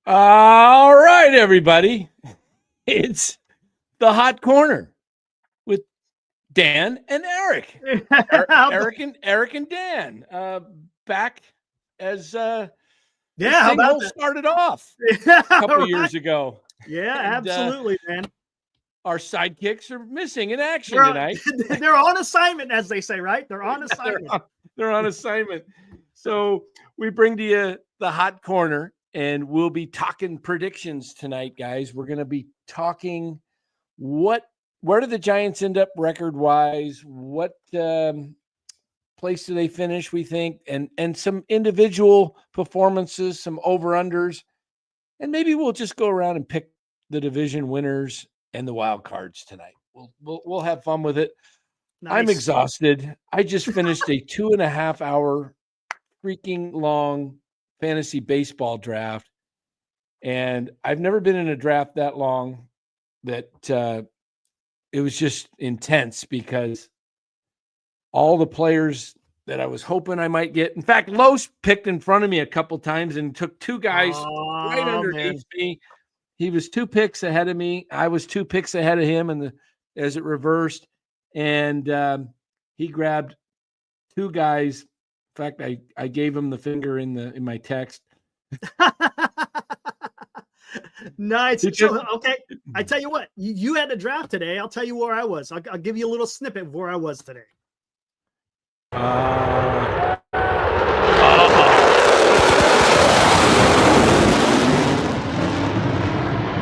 All right, everybody. It's the Hot Corner with Dan and Eric. Eric and Dan. Back as this how thing about all that? started off a couple years ago. Yeah, And, absolutely, man. Our sidekicks are missing in action tonight. They're on assignment, as they say, right? They're on assignment. They're on assignment. So we bring to you the Hot Corner, and we'll be talking predictions tonight, guys. We're going to be talking where do the Giants end up record-wise? What place do they finish, we think? And some individual performances, some over-unders. And maybe we'll just go around and pick the division winners and the wild cards tonight. We'll have fun with it. Nice. I'm exhausted. I just finished a 2.5 hour freaking long fantasy baseball draft. And I've never been in a draft that long that it was just intense because all the players that I was hoping I might get. In fact, Los picked in front of me a couple times and took two guys right underneath me. He was 2 picks ahead of me. I was 2 picks ahead of him, as it reversed. And he grabbed 2 guys. In fact, I gave him the finger in my text. Nice. Okay. I tell you what, you had a draft today. I'll tell you where I was. I'll give you a little snippet of where I was today.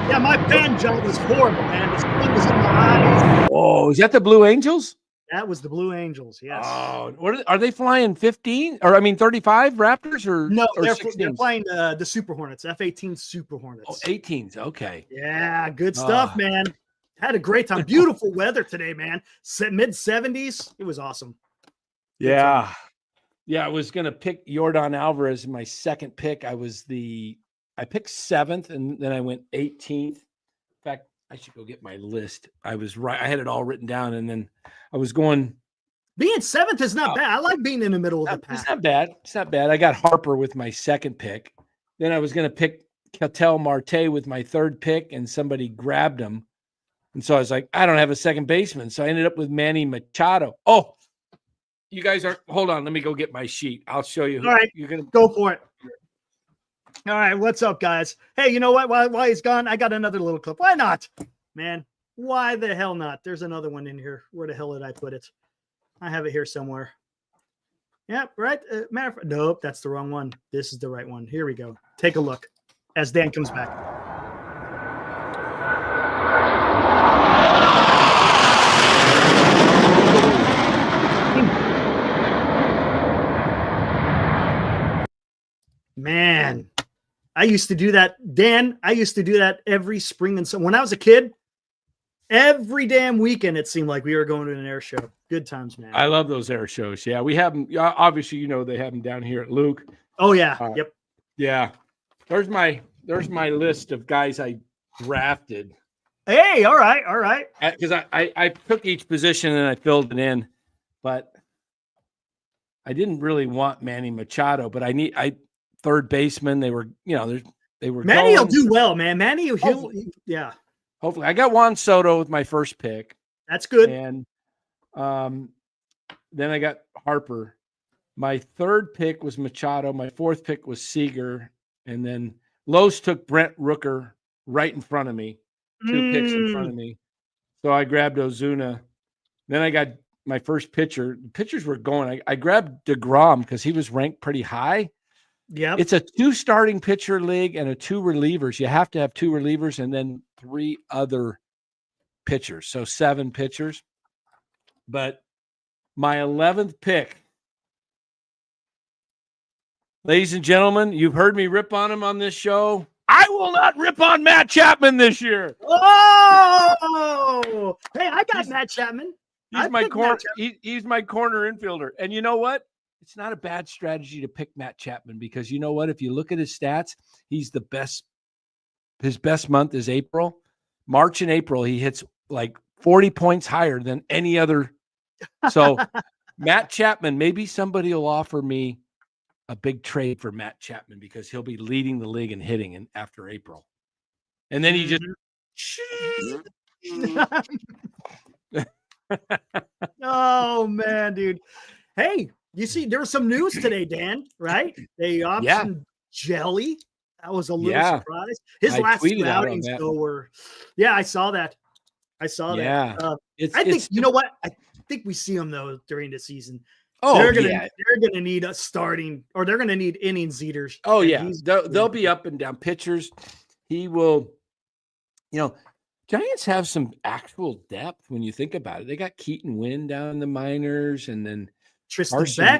Yeah, my fan job was horrible, man. The sun was in my eyes. Oh, is that the Blue Angels? That was the Blue Angels, yes. Oh, are they flying 15? Or 35 Raptors or no? Or they're flying the Super Hornets, F-18 Super Hornets. Oh, 18s, okay. Yeah, good stuff, man. Had a great time. Beautiful weather today, man. Mid 70s. It was awesome. Yeah. I was gonna pick Yordan Alvarez in my second pick. I picked 7th, and then I went 18th. In fact, I should go get my list. I was right. I had it all written down, and then I was going. Being 7th is not bad. I like being in the middle of the pack. It's not bad. It's not bad. I got Harper with my second pick. Then I was going to pick Ketel Marte with my third pick, and somebody grabbed him. And so I was like, I don't have a second baseman. So I ended up with Manny Machado. Oh, you guys are – hold on. Let me go get my sheet. I'll show you. All right. You're gonna go for it. All right, what's up, guys? Hey, you know what? While he's gone, I got another little clip. Why not, man? Why the hell not? There's another one in here. Where the hell did I put it? I have it here somewhere. Yep, right. Matter of fact, nope, that's the wrong one. This is the right one. Here we go. Take a look as Dan comes back. Man, I used to do that, Dan. I used to do that every spring and summer. When I was a kid, every damn weekend it seemed like we were going to an air show. Good times, man. I love those air shows. Yeah, we have them. Obviously, they have them down here at Luke. Oh yeah, yep. Yeah, there's my list of guys I drafted. Hey, all right. Because I took each position and I filled it in, but I didn't really want Manny Machado. But I third baseman. They were Manny will do well, man. Manny, yeah. Hopefully, I got Juan Soto with my first pick. That's good. And then I got Harper. My third pick was Machado. My fourth pick was Seager. And then Los took Brent Rooker right in front of me. 2 picks in front of me. So I grabbed Ozuna. Then I got my first pitcher. The pitchers were going. I grabbed DeGrom because he was ranked pretty high. Yeah. It's a 2 starting pitcher league and 2 relievers. You have to have 2 relievers and then 3 other pitchers. So 7 pitchers. But my 11th pick, ladies and gentlemen, you've heard me rip on him on this show. I will not rip on Matt Chapman this year. Oh, hey, I got Matt Chapman. He's my corner. He's my corner infielder. And you know what? It's not a bad strategy to pick Matt Chapman because you know what? If you look at his stats, he's the best. His best month is April. March and April, he hits like 40 points higher than any other. So Matt Chapman, maybe somebody will offer me a big trade for Matt Chapman because he'll be leading the league in hitting after April. And then he just oh man, dude. Hey, you see, there was some news today, Dan, right? They optioned Jelly. That was a little surprise. His last two outings though were, I saw that. I that. I think you know what? I think we see them though during the season. Oh, they're gonna need a starting, or they're gonna need innings eaters. Oh yeah, they'll be up and down pitchers. He will. Giants have some actual depth when you think about it. They got Keaton Wynn down in the minors, and then Tristan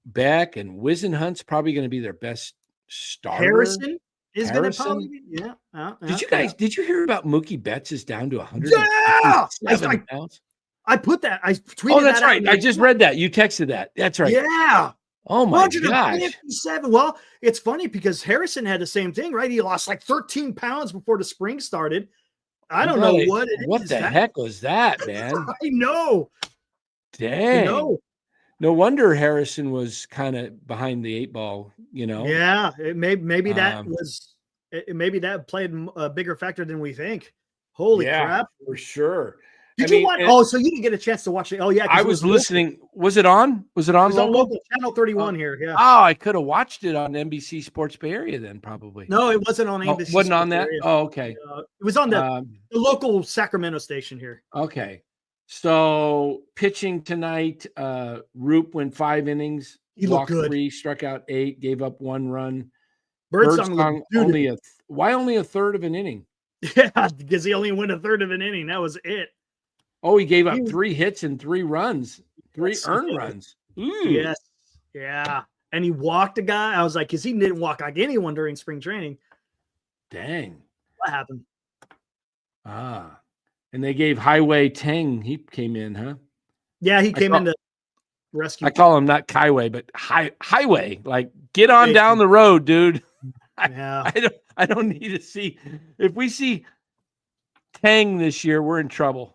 Beck and Wisenhunt's probably going to be their best starter. Harrison is going to probably be, Did you hear about Mookie Betts is down to 100? Pounds? I put that. I tweeted. Oh, that's right. I just read that. You texted that. That's right. Yeah. Oh my gosh. 157. Well, it's funny because Harrison had the same thing, right? He lost like 13 pounds before the spring started. I don't know what it is. What the heck was that, man? I know. Dang. I know. No wonder Harrison was kind of behind the eight ball, Yeah, maybe that played a bigger factor than we think. Holy crap. For sure. Did you watch? So you didn't get a chance to watch it. Oh yeah, I was listening. Was it on? Was it on local? Channel 31 here. Yeah. Oh, I could have watched it on NBC Sports Bay Area then, probably. No, it wasn't on NBC. Wasn't on that. Oh, okay. It was on the local Sacramento station here. Okay. So pitching tonight, Roop went 5 innings. He looked good. 3, struck out 8, gave up 1 run. Birdsong why only a third of an inning? Yeah, because he only went a third of an inning. That was it. Oh, he gave up 3 hits and 3 runs, 3 earned runs. Yes. Yeah. And he walked a guy. I was like, because he didn't walk like anyone during spring training. Dang. What happened? And they gave Highway Tang. He came in, huh? Yeah, he came in to rescue. I call him not Highway, but Highway. Like, get on down the road, dude. Yeah. I don't need to see. If we see Tang this year, we're in trouble.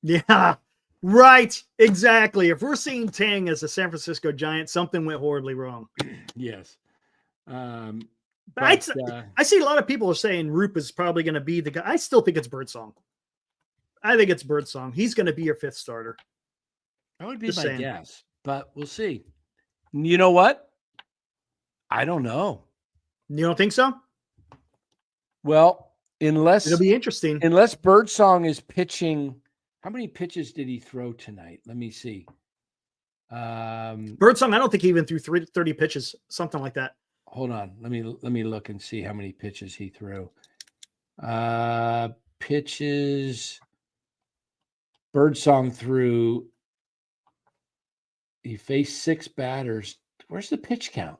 Yeah, right. Exactly. If we're seeing Tang as a San Francisco Giant, something went horribly wrong. Yes. I see a lot of people are saying Roop is probably going to be the guy. I still think it's Birdsong. I think it's Birdsong. He's going to be your 5th starter. That would be my guess, but we'll see. You know what? I don't know. You don't think so? Well, it'll be interesting. Unless Birdsong is pitching. How many pitches did he throw tonight? Let me see. Birdsong, I don't think he even threw 30 pitches, something like that. Hold on. Let me look and see how many pitches he threw. Pitches. Birdsong threw. He faced 6 batters. Where's the pitch count?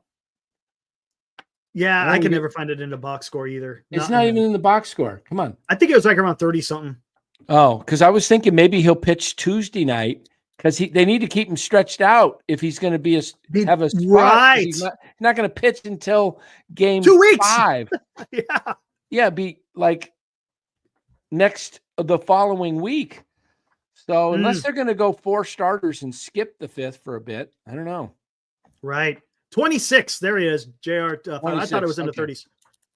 Yeah, I can never find it in the box score either. It's not even in the box score. Come on. I think it was like around 30 something. Oh, because I was thinking maybe he'll pitch Tuesday night because they need to keep him stretched out if he's going to have a spot. Right. He's not going to pitch until game 2 weeks. 5. Yeah. Yeah, be like the following week. So unless they're going to go 4 starters and skip the 5th for a bit, I don't know. Right. 26. There he is, JR. I thought it was in the 30s.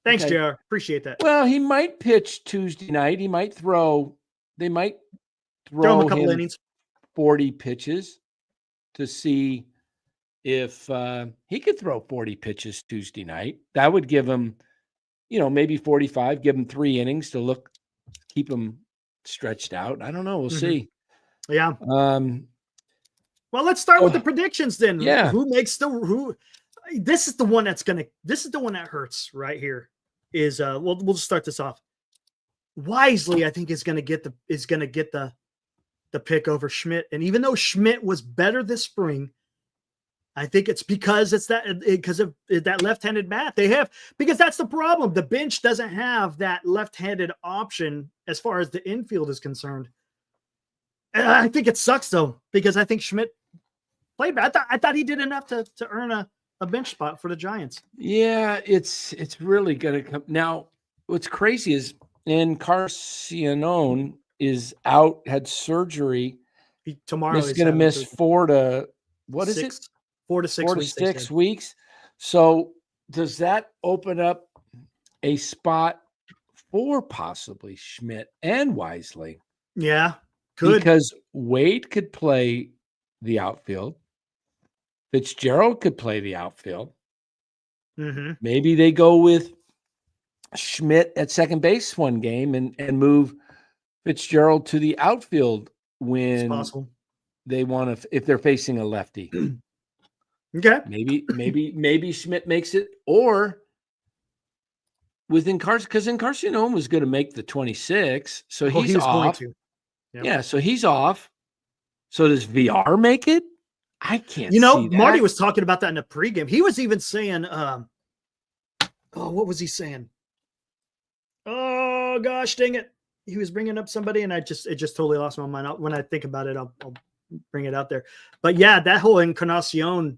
Thanks, JR. Appreciate that. Well, he might pitch Tuesday night. He might throw. They might throw him a couple him innings. 40 pitches to see if he could throw 40 pitches Tuesday night. That would give him, maybe 45. Give him 3 innings to keep him stretched out. I don't know. We'll see. Yeah. Well, let's start with the predictions then. Yeah. This is the one that hurts right here. We'll just start this off. Wisely, I think is going to get the pick over Schmidt. And even though Schmidt was better this spring, I think it's because of that left-handed bat they have, because that's the problem. The bench doesn't have that left-handed option as far as the infield is concerned. And I think it sucks though, because I think Schmidt played bad. I thought he did enough to earn a bench spot for the Giants. Yeah, it's really going to come. Now, what's crazy is Encarnacion is out, had surgery. Tomorrow he's going to miss 4 to 6 weeks. So does that open up a spot for possibly Schmidt and Wisely? Yeah, could. Because Wade could play the outfield. Fitzgerald could play the outfield. Mm-hmm. Maybe they go with Schmidt at second base one game and move Fitzgerald to the outfield It's when possible. they want to, if they're facing a lefty. Okay. Maybe Schmidt makes it, or within Carson, because Encarnacion was going to make the 26, so he's he was going off. to. Yep. Yeah, so he's off. So does VR make it? I can't see that. Marty was talking about that in the pregame. He was even saying, what was he saying? Oh gosh, dang it! He was bringing up somebody, and it just totally lost my mind. When I think about it, I'll bring it out there. But yeah, that whole Encarnacion,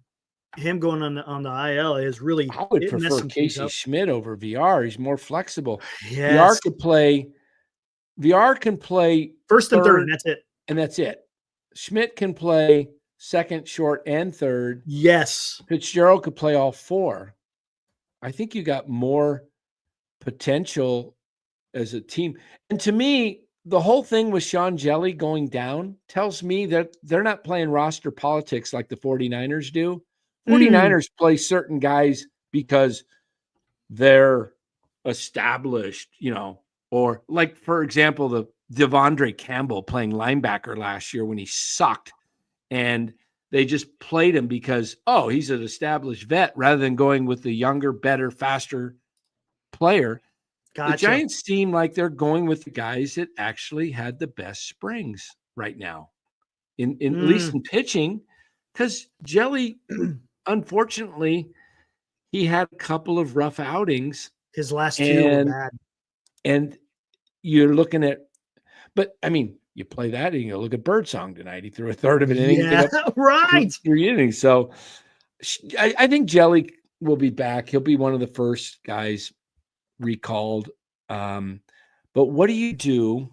him going on the IL is really. I would prefer Casey Schmidt over VR. He's more flexible. Yes. VR can play first and third, and that's it. And that's it. Schmidt can play second, short, and third. Yes. Fitzgerald could play all four. I think you got more potential as a team. And to me, the whole thing with Sean Jelly going down tells me that they're not playing roster politics like the 49ers do. 49ers play certain guys because they're established, or like, for example, the Devondre Campbell playing linebacker last year when he sucked, and they just played him because, he's an established vet rather than going with the younger, better, faster player. Gotcha. The Giants seem like they're going with the guys that actually had the best springs right now, in at least in pitching, because Jelly, unfortunately, he had a couple of rough outings. His last two were bad. And you're looking at, but I mean, you play that and you look at Birdsong tonight. He threw a third of an inning. Yeah, right. 3 innings. So I think Jelly will be back. He'll be one of the first guys recalled. But what do you do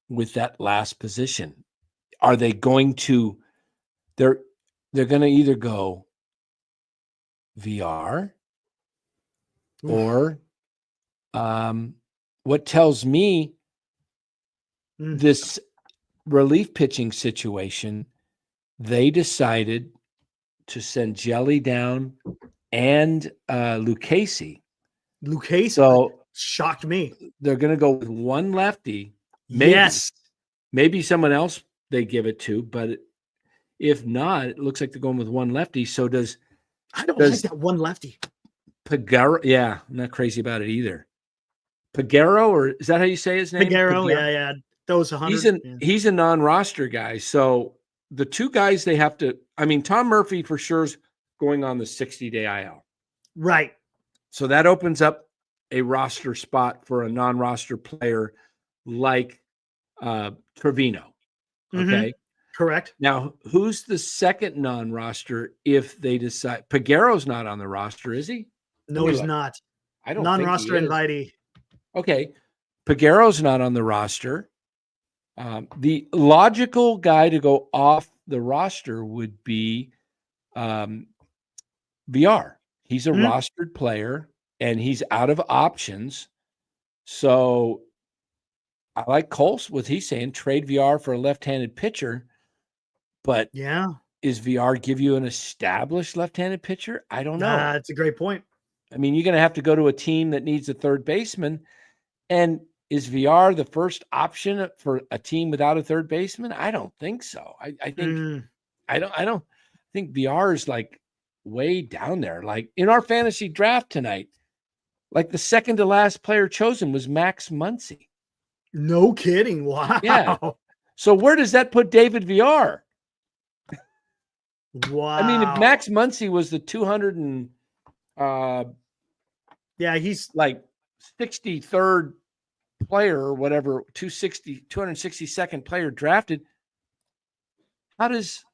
with that last position? Are they going to, they're going to either go VR or what tells me this relief pitching situation, they decided to send Jelly down and Lucchesi. So shocked me. They're going to go with one lefty. Maybe someone else they give it to, but if not, it looks like they're going with one lefty. So I don't like that one lefty. Pagaro, yeah, I'm not crazy about it either. Pagaro, or is that how you say his name? Pagaro, yeah. Those 100. He's a non-roster guy. So the two guys they have to, Tom Murphy for sure is going on the 60-day IL. Right. So that opens up a roster spot for a non-roster player like Trevino. Okay. Correct. Now, who's the second non-roster if they decide? Pagaro's not on the roster, is he? No, he's not. I don't non-roster think he is. invitee. Okay. Pagaro's not on the roster. The logical guy to go off the roster would be VR. He's a rostered player and he's out of options. So I like Cole's what he's saying, trade VR for a left-handed pitcher. But is VR give you an established left-handed pitcher? I don't know. That's a great point. You're going to have to go to a team that needs a third baseman. And is VR the first option for a team without a third baseman? I don't think so. I think I don't think VR is like way down there. Like in our fantasy draft tonight, like the second to last player chosen was Max Muncy. No kidding. Wow. Yeah. So where does that put David VR? Wow. If Max Muncy was the 200 and he's like 63rd player or whatever, 262nd player drafted. How does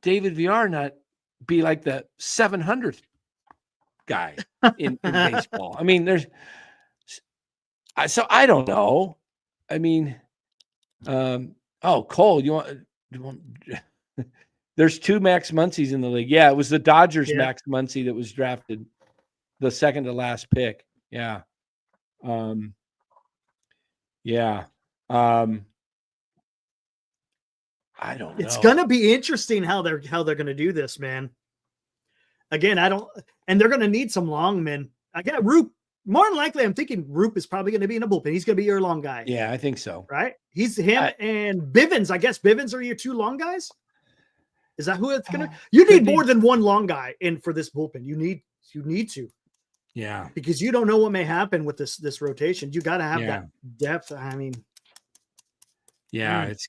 David VR not be like the 700th guy in baseball? So I don't know. Cole, you want There's 2 Max Muncies in the league. Yeah, it was the Dodgers Max Muncy that was drafted, the second to last pick. Yeah. Yeah. I don't know. It's gonna be interesting how they're gonna do this, man. Again, and they're gonna need some long men. Again, Roop, more than likely, I'm thinking Roop is probably gonna be in a bullpen. He's gonna be your long guy. Yeah, I think so. Right? He's him and Bivens. I guess Bivens are your 2 long guys. Is that who it's gonna? You need more than one long guy in for this bullpen. You need to. Yeah, because you don't know what may happen with this rotation. You got to have that depth. I mean, it's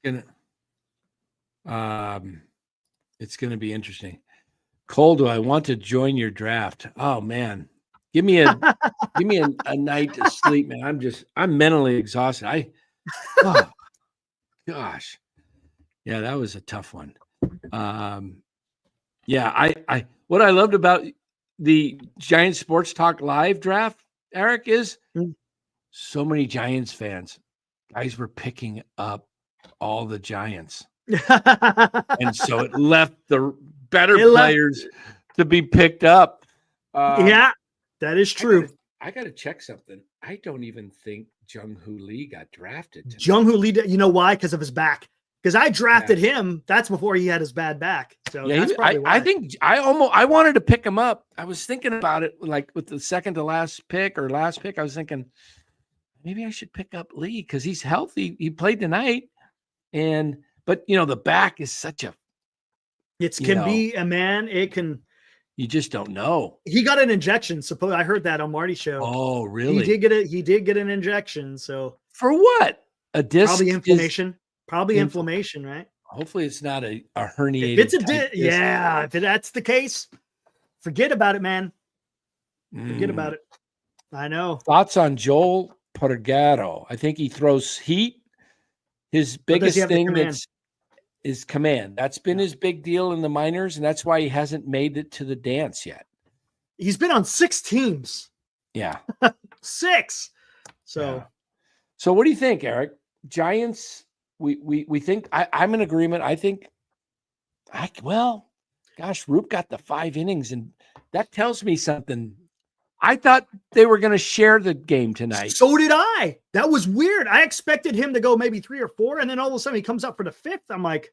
gonna be interesting. Cole, do I want to join your draft? Oh man, give me a night to sleep, man. I'm mentally exhausted. Oh gosh, yeah, that was a tough one. I what I loved about the Giants Sports Talk Live draft, Eric, is so many Giants fans. Guys were picking up all the Giants. And so it left the better players to be picked up. That is true. I got to check something. I don't even think Jung-Hoo Lee got drafted. Jung-Hoo Lee, you know why? Because of his back. Because I drafted him. That's before he had his bad back. So that's probably why. I think I wanted to pick him up. I was thinking about it, like with the second to last pick or last pick. I was thinking maybe I should pick up Lee because he's healthy. He played tonight, but the back is such a. It can be a man. It can. You just don't know. He got an injection. I heard that on Marty's show. Oh, really? He did get an injection. So for what? A disc? Probably inflammation. Inflammation, right? Hopefully, it's not a herniated. If it's if that's the case, forget about it, man. Forget about it. I know. Thoughts on Joel Porgaro? I think he throws heat. His biggest thing is command. That's been his big deal in the minors, and that's why he hasn't made it to the dance yet. He's been on 6 teams. Yeah. 6. So what do you think, Eric? Giants, we think I'm in agreement. I think Roop got the 5 innings, and that tells me something. I thought they were going to share the game tonight. So did I. That was weird. I expected him to go maybe 3 or 4, and then all of a sudden he comes up for the 5th. I'm like,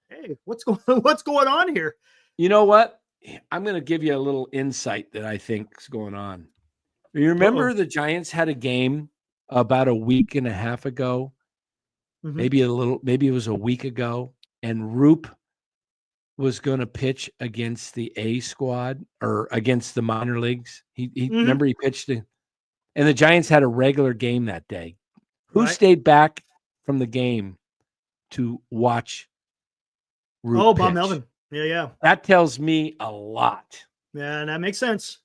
hey, what's going on here? You know what? I'm going to give you a little insight that I think is going on. You remember the Giants had a game about a week and a half ago, maybe it was a week ago, and Roop was going to pitch against the A squad or against the minor leagues. Remember he pitched and the Giants had a regular game that day. Who stayed back from the game to watch Roop pitch? Bob Melvin. Yeah. That tells me a lot. Yeah, that makes sense.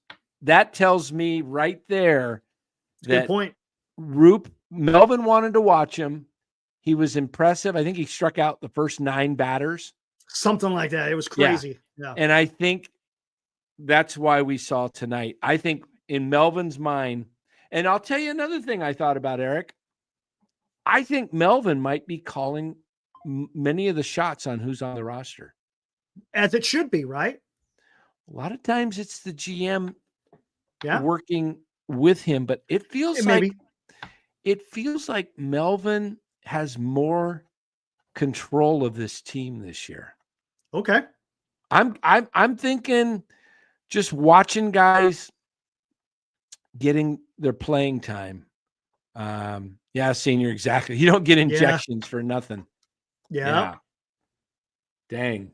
That tells me right there good point. Melvin wanted to watch him. He was impressive. I think he struck out the first 9 batters. Something like that. It was crazy. Yeah. And I think that's why we saw tonight. I think in Melvin's mind, and I'll tell you another thing I thought about, Eric. I think Melvin might be calling many of the shots on who's on the roster. As it should be, right? A lot of times it's the GM working with him, but it feels like Melvin has more control of this team this year. Okay. I'm thinking just watching guys getting their playing time. Senior, exactly. You don't get injections for nothing. Yeah. Dang.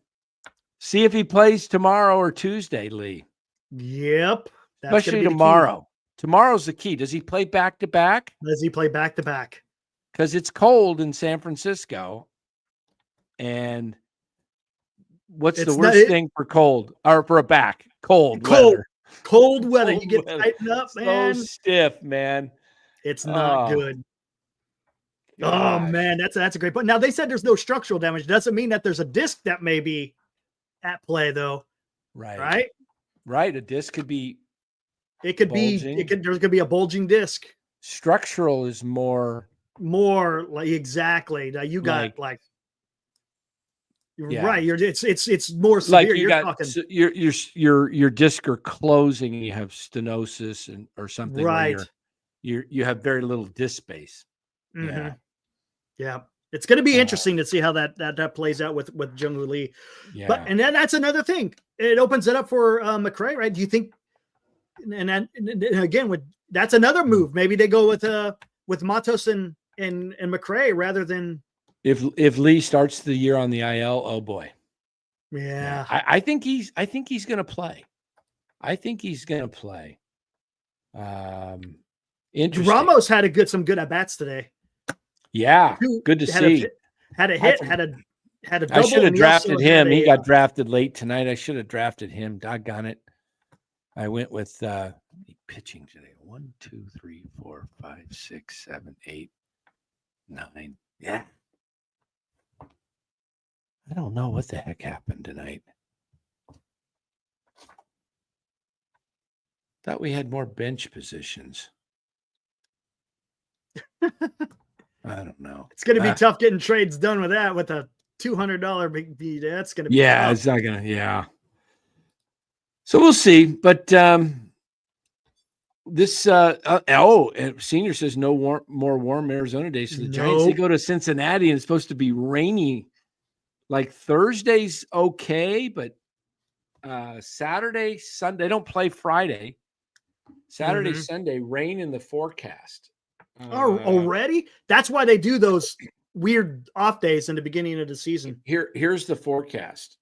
See if he plays tomorrow or Tuesday, Lee. Yep. Especially tomorrow. Tomorrow's the key. Does he play back-to-back? Does he play back-to-back? Because it's cold in San Francisco. And what's the worst thing for cold or for a back? Cold weather. Cold weather. You get tightened up, man. So stiff, man. It's not good. Gosh. Oh man, that's a great point. Now they said there's no structural damage. Doesn't mean that there's a disc that may be at play though. Right. A disc could be. It could bulging. There's going to be a bulging disc. Structural is more like exactly. Now you got Yeah. Right. It's more Like severe. you You're got talking your disc are closing and you have stenosis or something right. where you have very little disc space. Yeah. Yeah. It's going to be Uh, interesting to see how that plays out with Jung-Hoo Lee. But yeah. and then that's another thing. It opens it up for McRae, right? Do you think? And again, that's another move. Maybe they go with Matos and McRae rather than If Lee starts the year on the IL, oh boy. yeah. I think he's gonna play. I think he's gonna play. Interesting. Ramos had some good at bats today. Yeah, good to see. Had a hit, had a double. I should have and he also drafted had him. He got drafted late tonight. I should have drafted him. Doggone it. I went with pitching today. 1, 2, 3, 4, 5, 6, 7, 8, 9. Yeah. I don't know what the heck happened tonight. Thought we had more bench positions. I don't know. It's going to be tough getting trades done with that with a $200 big B. That's going to be tough. It's not going to. Yeah. So we'll see. But this Senior says no more warm Arizona days. So the Giants, they go to Cincinnati and it's supposed to be rainy. Like Thursday's okay, but Saturday, Sunday, they don't play Friday. Saturday, Sunday, rain in the forecast. Already? That's why they do those weird off days in the beginning of the season. Here's the forecast.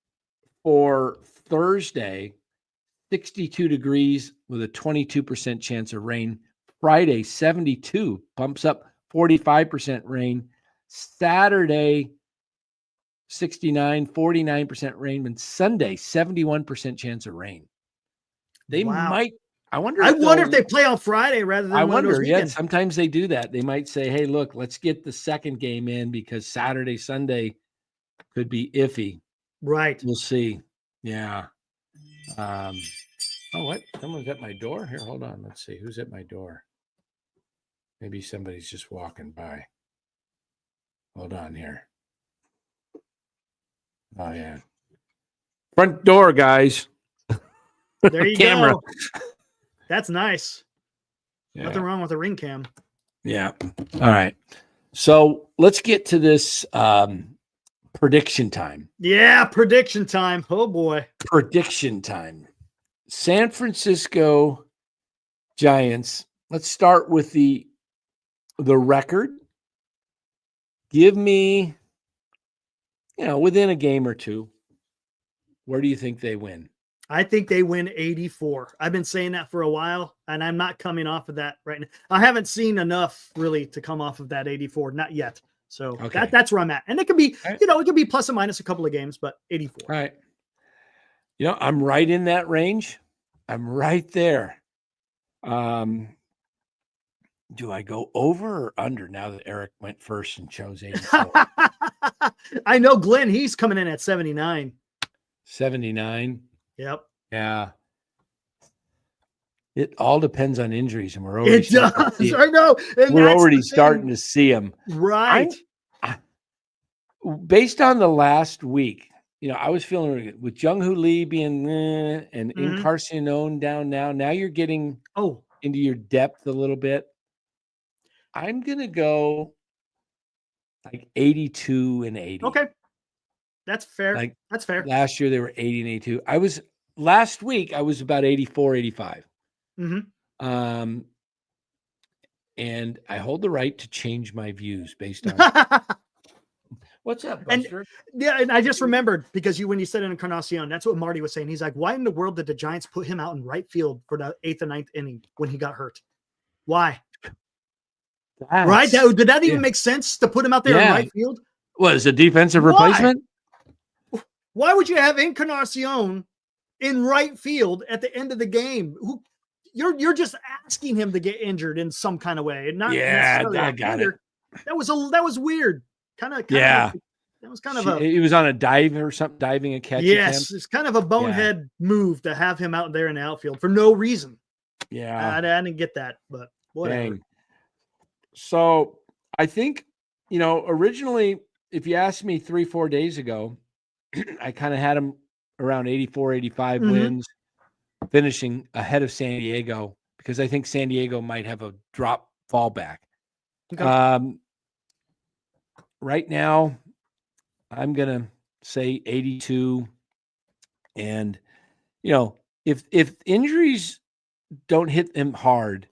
For Thursday, 62 degrees with a 22% chance of rain. Friday, 72, bumps up 45% rain. Saturday, 69, 49% rain. And Sunday, 71% chance of rain. They might. I wonder if they play on Friday rather than I wonder. Yeah, sometimes they do that. They might say, "Hey, look, let's get the second game in because Saturday, Sunday could be iffy." Right. We'll see. Yeah. Oh, what? Someone's at my door here. Hold on. Let's see who's at my door. Maybe somebody's just walking by. Hold on here. Oh yeah. Front door, guys. There you Camera. go. That's nice. Yeah. Nothing wrong with a ring cam. Yeah. All right. So let's get to this prediction time. Yeah, prediction time. Oh boy. Prediction time. San Francisco Giants. Let's start with the record. Give me, within a game or two. Where do you think they win? I think they win 84. I've been saying that for a while, and I'm not coming off of that right now. I haven't seen enough really to come off of that 84, not yet. So that's where I'm at. And it could be, it could be plus or minus a couple of games, but 84. All right. I'm right in that range. I'm right there. Do I go over or under now that Eric went first and chose 84? I know Glenn, he's coming in at 79. 79. Yep. Yeah. It all depends on injuries, and we're already. It does. I know. And we're already starting to see them. Right. Based on the last week, I was feeling really good. With Jung-Hoo Lee being and Encarnacion down now. Now you're getting into your depth a little bit. I'm gonna go like 82 and 80. Okay. That's fair. That's fair. Last year they were 80 and 82. Last week I was about 84, 85. And I hold the right to change my views based on what's up, Buster? And I just remembered because when you said Encarnacion, that's what Marty was saying. He's like, why in the world did the Giants put him out in right field for the 8th and 9th inning when he got hurt? Why? Right? Did that even make sense to put him out there in right field? Was a defensive replacement? Why would you have Encarnacion in right field at the end of the game? You're just asking him to get injured in some kind of way, and not necessarily I got it. That was weird. That was kind of he was on a dive or something, diving a catch. Yes, it's kind of a bonehead move to have him out there in the outfield for no reason. Yeah, I didn't get that, but whatever. Dang. So I think originally, if you asked me 3-4 days ago, I kind of had them around 84, 85 Mhm. wins, finishing ahead of San Diego because I think San Diego might have a drop fallback. Okay. Right now, I'm going to say 82. And, if injuries don't hit them hard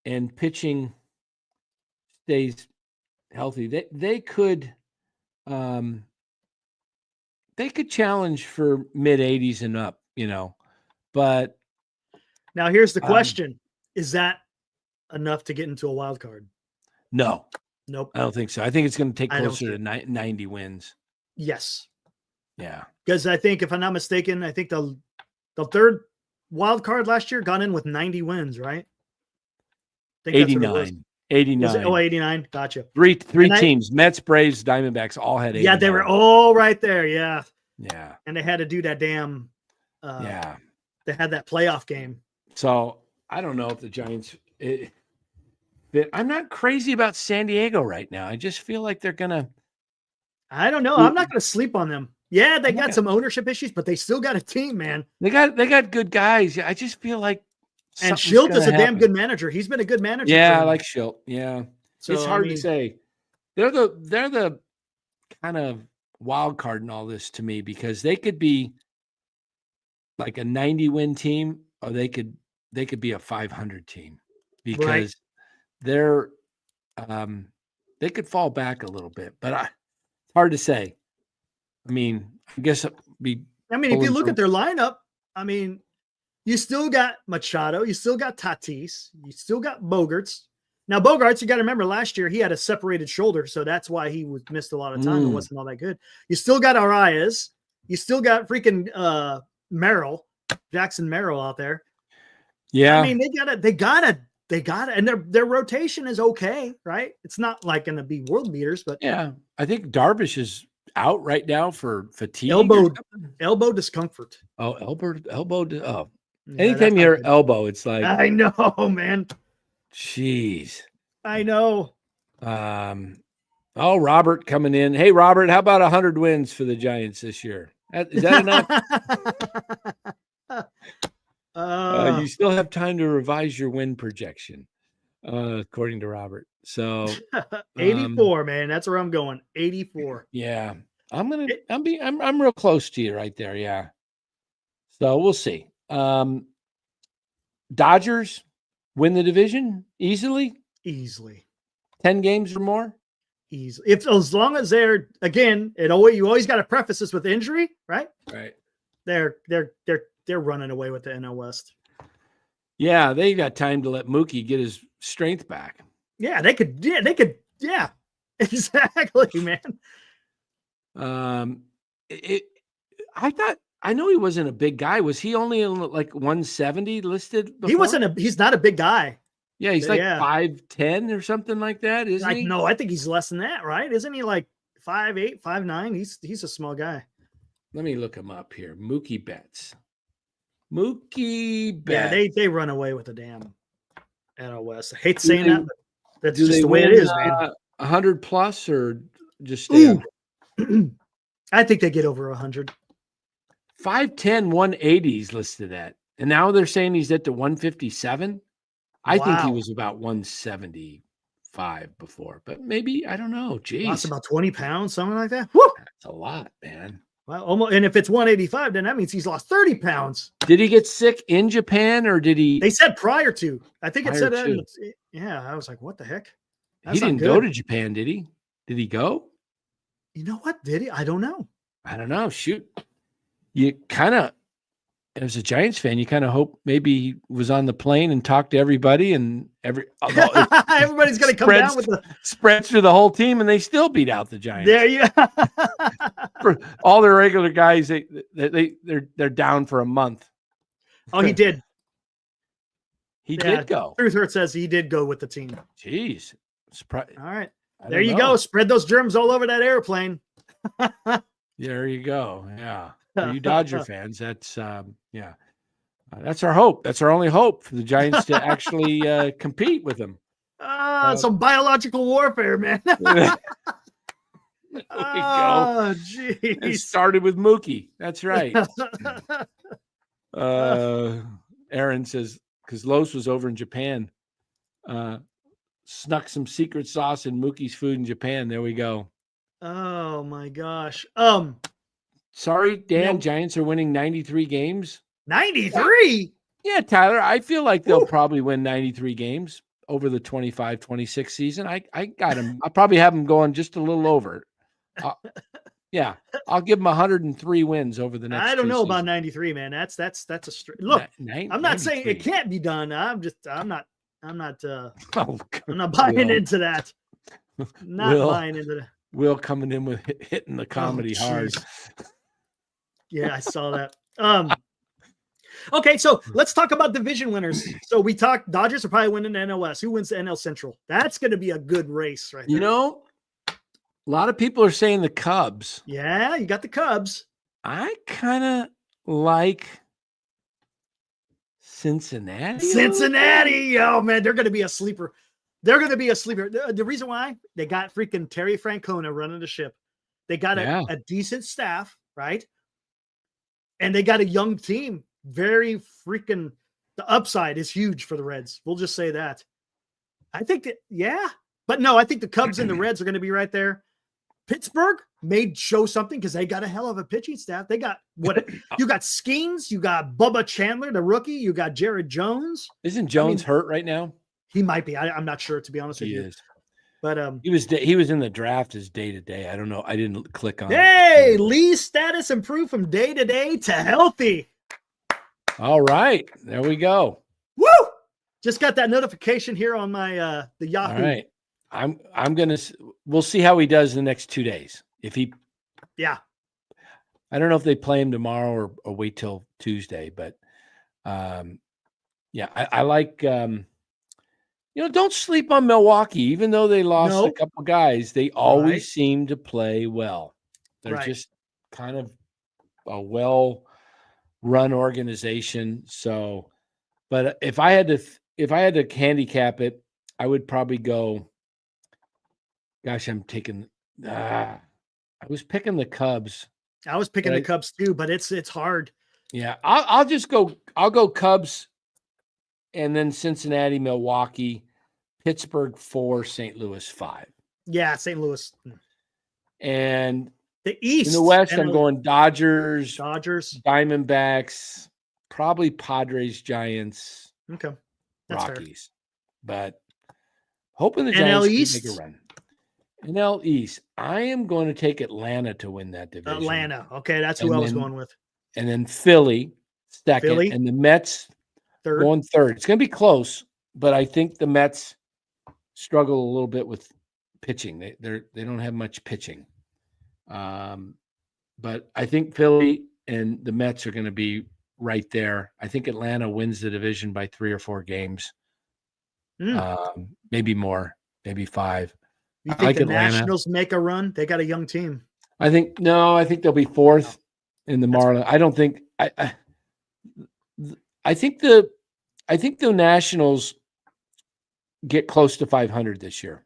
and pitching stays healthy, they could challenge for mid 80s and up, but Now here's the question: is that enough to get into a wild card? no, Nope. I don't think so. I think it's going to take I don't closer to see 90 wins. Yes, Yeah. because I think if I'm not mistaken, I think the third wild card last year got in with 90 wins, right? I think that's what it was. 89. Was it? 89. Oh, 89. Gotcha. Three And teams, Mets, Braves, Diamondbacks, all had 89. Yeah, they were all right there. Yeah. Yeah. And they had to do that damn. Yeah. They had that playoff game. So I don't know if the Giants. I'm not crazy about San Diego right now. I just feel like they're gonna. I don't know. I'm not going to sleep on them. Yeah, they got some ownership issues, but they still got a team, man. They got good guys. I just feel like. And Schilt is a damn good manager. He's been a good manager. Yeah, I like Schilt. Yeah, so, it's hard to say. They're the kind of wild card in all this to me because they could be like a 90-win team, or they could be a 500 team because they're they could fall back a little bit, but it's hard to say. I mean, I guess if you look at their lineup, I mean, you still got Machado, you still got Tatis, you still got Bogarts. Now, Bogarts, you got to remember last year he had a separated shoulder, so that's why he missed a lot of time. It wasn't all that good. You still got Arias, you still got freaking Jackson Merrill out there. Yeah, I mean, they got it, and their rotation is okay, right? It's not like going to be world beaters, but yeah, I think Darvish is out right now for fatigue, elbow discomfort. Oh, elbow. Oh, yeah, anytime you hear elbow, it's like I know, man. Jeez, I know. Oh, Robert coming in. Hey, Robert, how about 100 wins for the Giants this year? Is that enough? You still have time to revise your win projection, according to Robert. So 84, man. That's where I'm going. 84. Yeah, I'm real close to you right there. Yeah. So we'll see. Dodgers win the division easily. 10 games or more. Easily. As long as they're, again, you always got to preface this with injury, right? Right. They're running away with the NL West. Yeah, they got time to let Mookie get his strength back. Yeah, they could. Yeah, exactly, man. I know he wasn't a big guy. Was he only like 170 listed before? He's not a big guy. Yeah, he's like 5'10" or something like that, isn't he? No, I think he's less than that, right? Isn't he like 5'8", 5'9"? He's a small guy. Let me look him up here. Mookie Betts. Yeah, they run away with the damn NL West. I hate saying that, but that's just the way it is, man. 100 plus or just stay I think they get over 100. 5'10", 180 is listed at. And now they're saying he's at the 157. I think he was about 175 before, but maybe, I don't know. Jeez. Lost about 20 pounds, something like that. Woo! That's a lot, man. Well, almost, and if it's 185, then that means he's lost 30 pounds. Did he get sick in Japan or did he? They said prior to. I think it said that. Yeah, I was like, what the heck? He didn't go to Japan, did he? Did he go? You know what? Did he? I don't know. Shoot. You kind of, as a Giants fan, you kind of hope maybe he was on the plane and talked to everybody and everybody's going to come down with the spreads through the whole team and they still beat out the Giants. There you For all their regular guys, they're down for a month. Oh, he did. He did go. Truth Hurt says he did go with the team. Jeez. All right. There you go. Spread those germs all over that airplane. There you go. Yeah. For you Dodger fans, that's that's our hope. That's our only hope for the Giants to actually compete with them. Some biological warfare, man. There we go. Oh, It jeez. started with Mookie. That's right. Aaron says, because Los was over in Japan, snuck some secret sauce in Mookie's food in Japan. There we go. Oh my gosh. Sorry, Dan, No. Giants are winning 93 games. 93? Yeah, Tyler, I feel like they'll Woo. probably win 93 games over the 25-26 season. I got them. I'll probably have them going just a little over. Yeah, I'll give them 103 wins over the next. I don't know seasons. about 93, man. That's a straight look. I'm not saying it can't be done. I'm not buying into that. Not buying into that. Will coming in with hitting the comedy hard. Yeah, I saw that. Okay, so let's talk about division winners. So we talked Dodgers are probably winning the NL West. Who wins the NL Central? That's going to be a good race, right there. You know, a lot of people are saying the Cubs. Yeah, you got the Cubs. I kind of like Cincinnati. Cincinnati. Oh, man, they're going to be a sleeper. They're going to be a sleeper. The reason why, they got freaking Terry Francona running the ship. They got a decent staff, right? And they got a young team. Very freaking, the upside is huge for the Reds. We'll just say that. I think that, yeah. But no, I think the Cubs and the Reds are going to be right there. Pittsburgh may show something because they got a hell of a pitching staff. They got you got Skeens, you got Bubba Chandler, the rookie, you got Jared Jones. Isn't Jones hurt right now? He might be. I'm not sure, to be honest with you. Is. But he was in the draft as day to day. I don't know. I didn't click on. Hey, Lee's status improved from day to day to healthy. All right, there we go. Woo! Just got that notification here on my the Yahoo. All right, we'll see how he does the next 2 days. If he, yeah, I don't know if they play him tomorrow or wait till Tuesday, but yeah, I like. Don't sleep on Milwaukee, even though they lost a couple guys. They always seem to play well. They're just kind of a well-run organization. So, but if I had to handicap it, I would probably go. Gosh, I'm taking. I was picking the Cubs. I was picking the Cubs too, but it's hard. Yeah, I'll just go. I'll go Cubs, and then Cincinnati, Milwaukee, Pittsburgh 4, St. Louis 5. Yeah, St. Louis. And the East. In the West, I'm going Dodgers, Diamondbacks, probably Padres, Giants. Okay, that's Rockies. Fair. But hoping the Giants can make a run. NL East, I am going to take Atlanta to win that division. Atlanta. Okay, that's who I was going with. And then Philly, second. And the Mets going third. It's going to be close, but I think the Mets struggle a little bit with pitching. They don't have much pitching. But I think Philly and the Mets are going to be right there. I think Atlanta wins the division by 3 or 4 games. Maybe more, maybe 5. You think the Nationals make a run? They got a young team. I think they'll be 4th in the Marlins. I don't think I think the Nationals get close to 500 this year.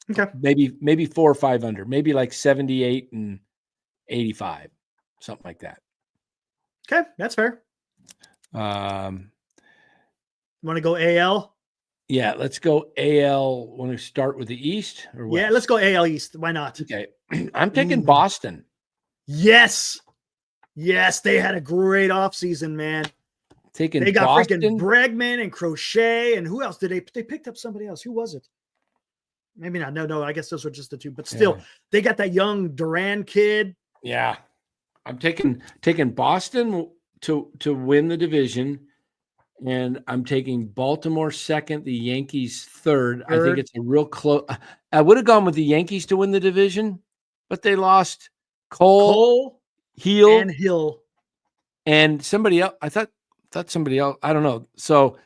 Okay. Maybe 4 or 5 under, maybe like 78 and 85, something like that. Okay, that's fair. Want to go AL? Yeah, let's go AL. Want to start with the East or West? Yeah, let's go AL East. Why not? Okay. I'm taking Boston. Yes. Yes, they had a great offseason, man. They got Boston. Freaking Bregman and Crochet, and who else did they picked up somebody else? Who was it? Maybe not. No, I guess those were just the 2. But still, they got that young Duran kid. Yeah. I'm taking Boston to win the division. And I'm taking Baltimore 2nd, the Yankees 3rd. I think it's a real close. I would have gone with the Yankees to win the division, but they lost Cole, Hill, and somebody else. I thought somebody else. I don't know. So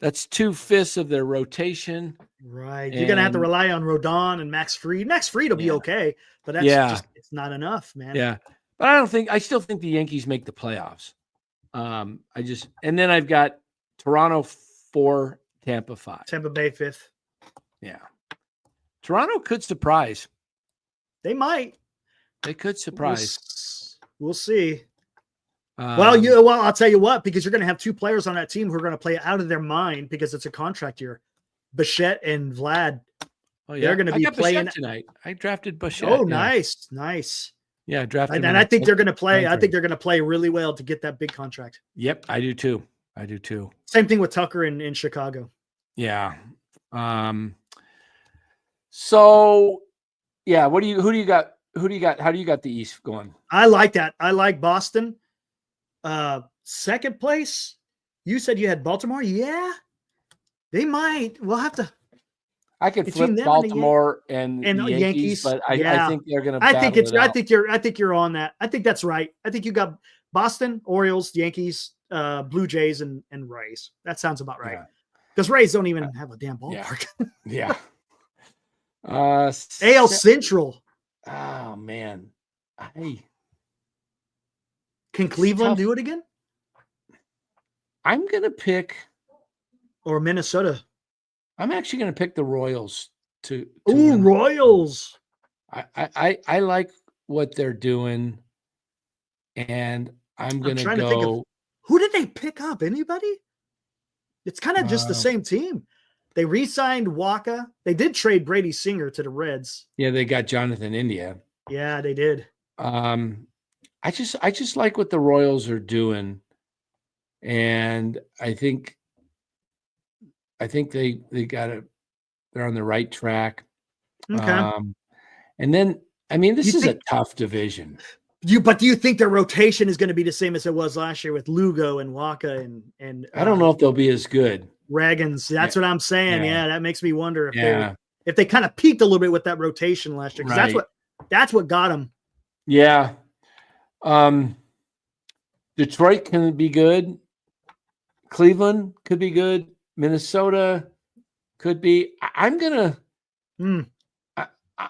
that's 2/5 of their rotation. Right. You're gonna have to rely on Rodon and Max Fried. Max Fried will be okay, but that's just it's not enough, man. Yeah. But I still think the Yankees make the playoffs. And then I've got Toronto 4, Tampa 5. Tampa Bay 5th. Yeah. Toronto could surprise. They might. They could surprise. We'll see. Well, I'll tell you what, because you're going to have two players on that team who are going to play out of their mind because it's a contract year. Bichette and Vlad. Oh yeah, they're going to be playing Bichette tonight. I drafted Bichette. Oh, nice. Yeah, drafted. And I think they're going to play. I think they're going to play really well to get that big contract. Yep, I do too. Same thing with Tucker in Chicago. Yeah. So, yeah. Who do you got? How do you got the East going? I like that. I like Boston. Second place. You said you had Baltimore. Yeah, they might. We'll have to. I could flip Baltimore and the Yankees, but I think they're going to. I think you're on that. I think that's right. I think you got Boston, Orioles, Yankees, Blue Jays, and Rays. That sounds about right. Because Rays don't even have a damn ballpark. Yeah. AL Central. Oh man. Can Cleveland do it again? I'm gonna pick. Or Minnesota. I'm actually gonna pick the Royals to win. Royals. I like what they're doing, and I'm gonna go. To think of, who did they pick up? Anybody? It's kind of just the same team. They re-signed Waka. They did trade Brady Singer to the Reds. Yeah, they got Jonathan India. Yeah, they did. I just like what the Royals are doing, and I think they got it. They're on the right track. Okay. And then this is a tough division. But do you think their rotation is going to be the same as it was last year with Lugo and Waka and I don't know if they'll be as good. Reagans. That's what I'm saying. Yeah, that makes me wonder if they kind of peaked a little bit with that rotation last year, because that's what got them. Yeah. Detroit can be good. Cleveland could be good. Minnesota could be. I'm gonna.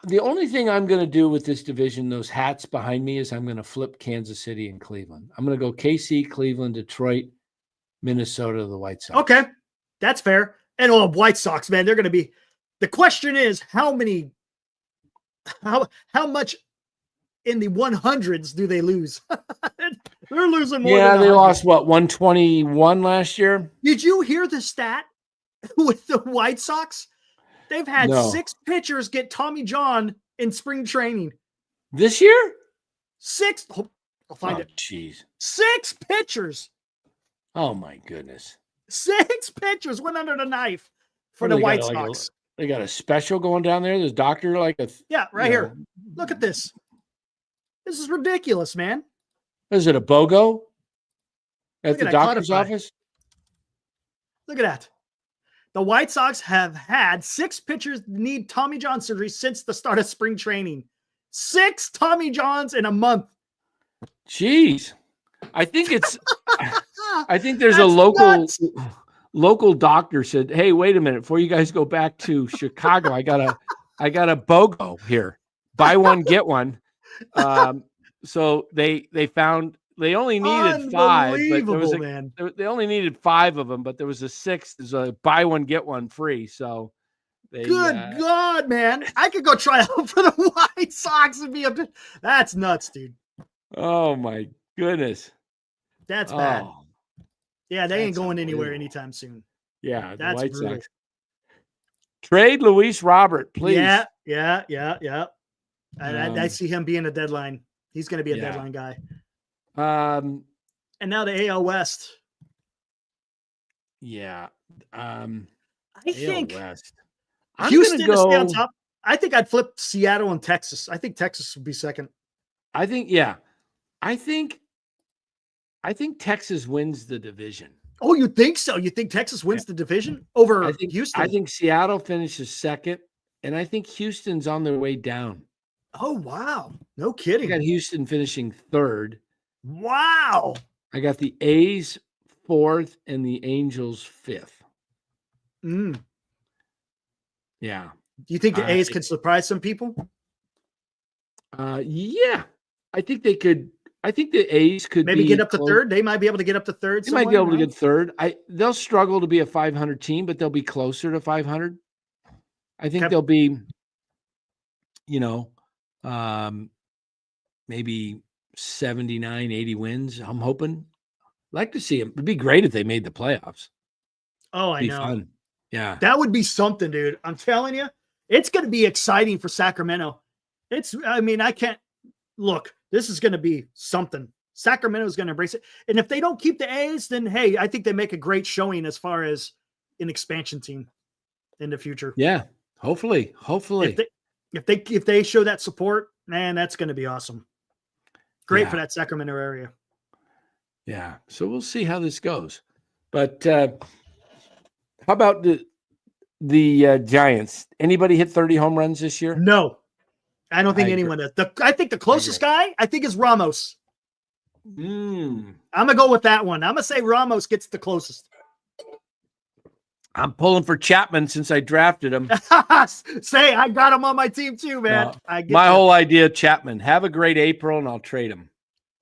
The only thing I'm going to do with this division, those hats behind me, is I'm going to flip Kansas City and Cleveland. I'm going to go KC, Cleveland, Detroit, Minnesota, the White Sox. Okay, that's fair. And White Sox, man, they're going to be. The question is, how much in the 100s do they lose? They're losing more. Yeah, they lost 121 last year. Did you hear the stat with the White Sox? They've had 6 pitchers get Tommy John in spring training. This year? 6. I'll find it. Jeez. 6 pitchers. Oh, my goodness. 6 pitchers went under the knife for the White Sox. They got a special going down there. There's a doctor right here. Look at this. This is ridiculous, man. Is it a BOGO at the doctor's office? Look at that. The White Sox have had 6 pitchers need Tommy John surgery since the start of spring training. 6 Tommy Johns in a month. Jeez. I think there's a local doctor said, "Hey, wait a minute. Before you guys go back to Chicago, I got a BOGO here. Buy one, get one." So they found they only needed 5, but they only needed 5 of them, but there was a 6th. There's a buy one, get one free. So good God, man. I could go try out for the White Sox and be up to that's nuts, dude. Oh my goodness. That's bad. Yeah, they ain't going anywhere anytime soon. Yeah, that's White brutal. Sox. Trade Luis Robert, please. Yeah. I see him being a deadline. He's going to be a deadline guy. And now the AL West. Yeah. I think West. Houston to stay on top. I think I'd flip Seattle and Texas. I think Texas would be second. I think Texas wins the division. Oh, you think so? You think Texas wins the division over Houston? I think Seattle finishes second, and I think Houston's on their way down. Oh, wow. No kidding. I got Houston finishing third. Wow. I got the A's fourth and the Angels fifth. Yeah. Do you think the A's could surprise some people? Yeah. I think they could. I think the A's could maybe get up to third. They might be able to get up to third. They might be able to get third. They'll struggle to be a 500 team, but they'll be closer to 500. I think they'll be, maybe 79, 80 wins. I'm hoping. Like to see them. It'd be great if they made the playoffs. Oh, I Be know. fun. Yeah. That would be something, dude. I'm telling you, it's going to be exciting for Sacramento. I can't look, this is going to be something. Sacramento is going to embrace it. And if they don't keep the A's, then hey, I think they make a great showing as far as an expansion team in the future. Yeah. Hopefully. If they show that support, man, that's going to be awesome. Great for that Sacramento area. Yeah. So we'll see how this goes. But how about the Giants? Anybody hit 30 home runs this year? No, I don't think anyone does. I think the closest guy, is Ramos. I'm going to go with that one. I'm going to say Ramos gets the closest. I'm pulling for Chapman since I drafted him. Say, I got him on my team too, man. No, my whole idea, Chapman. Have a great April, and I'll trade him.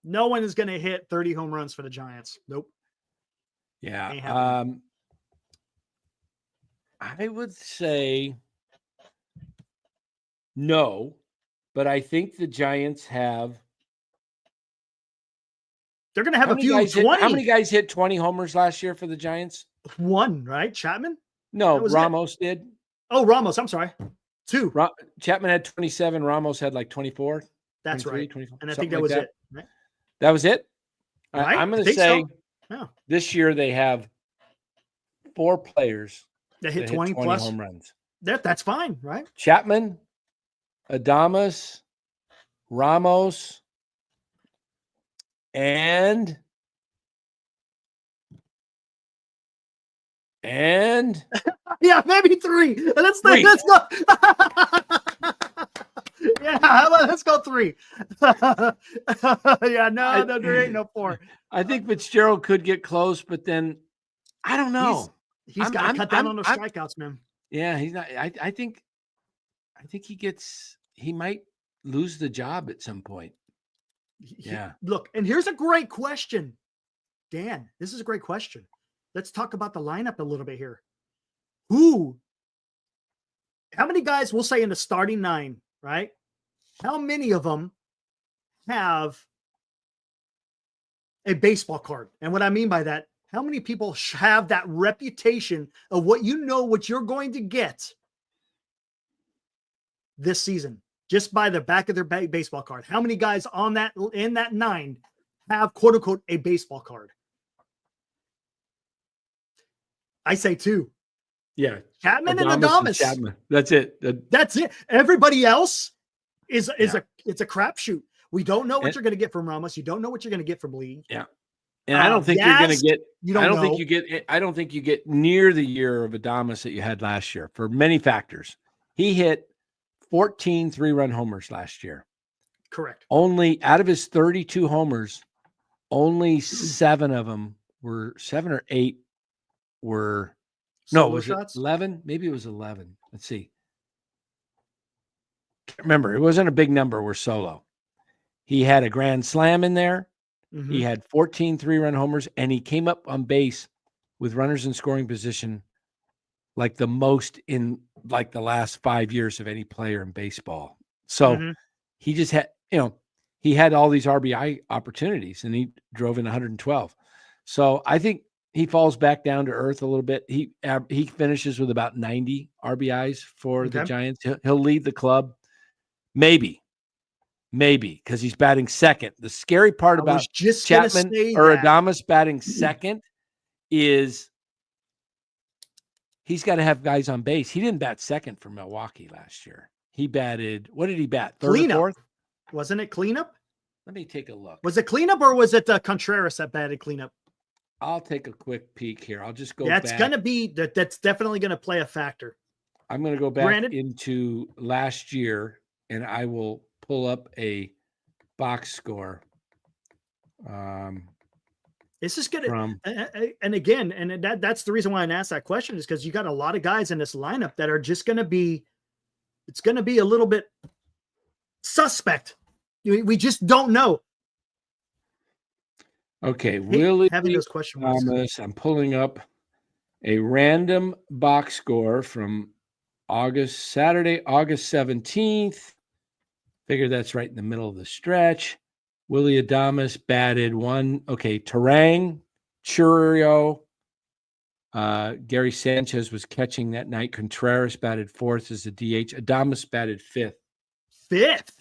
No one is going to hit 30 home runs for the Giants. Nope. Yeah. I would say no, but I think the Giants have. They're going to have a few 20. How many guys hit 20 homers last year for the Giants? One, right? Chapman? No, Ramos did. Oh, Ramos. I'm sorry. Two. Chapman had 27. Ramos had like 24. That's right. 24, and I think that was it. Right? That was it? Right? I'm going to say so. This year they have 4 players that hit 20 plus home runs. That's fine, right? Chapman, Adames, Ramos, and yeah, maybe 3. Let's go. Yeah, let's go 3. Yeah, no, there ain't no 4. I think Fitzgerald could get close, but then I don't know. He's got to cut down on those strikeouts, man. Yeah, he's not. I think he might lose the job at some point. Yeah. Look, and here's a great question, Dan. This is a great question. Let's talk about the lineup a little bit here. How many guys, we'll say in the starting 9, right? How many of them have a baseball card? And what I mean by that, how many people have that reputation of what you're going to get this season just by the back of their baseball card? How many guys in that 9 have quote unquote a baseball card? I say 2. Yeah. Chapman and Adames. Chapman. That's it. That's it. Everybody else it's a crapshoot. We don't know what you're going to get from Ramos. You don't know what you're going to get from Lee. Yeah. And I don't think you're going to get. I don't think you get near the year of Adames that you had last year for many factors. He hit 14 3-run homers last year. Correct. Only out of his 32 homers, only 7 of them were 7 or 8 were. No, was it 11? Maybe it was 11. Let's see. Remember, it wasn't a big number. We're solo. He had a grand slam in there. Mm-hmm. He had 14 3-run homers, and he came up on base with runners in scoring position like the most in like the last 5 years of any player in baseball. So he just had, he had all these RBI opportunities, and he drove in 112. So I think he falls back down to earth a little bit. He finishes with about 90 RBIs for the Giants. He'll lead the club. Maybe, because he's batting second. The scary part about Chapman or Adames batting second is he's got to have guys on base. He didn't bat second for Milwaukee last year. He batted, what did he bat? Third or fourth? Wasn't it cleanup? Let me take a look. Was it cleanup or was it Contreras that batted cleanup? I'll take a quick peek here. I'll just go back. That's going to be that's definitely going to play a factor. I'm going to go back into last year, and I will pull up a box score. This is going to, and again, and that's the reason why I asked that question is because you got a lot of guys in this lineup that are just going to be, it's going to be a little bit suspect. We just don't know. Okay, Willie having those question marks. I'm pulling up a random box score from Saturday, August 17th. Figure that's right in the middle of the stretch. Willie Adames batted 1. Okay, Terang, Churio. Gary Sanchez was catching that night. Contreras batted 4th as a DH. Adames batted 5th. 5th?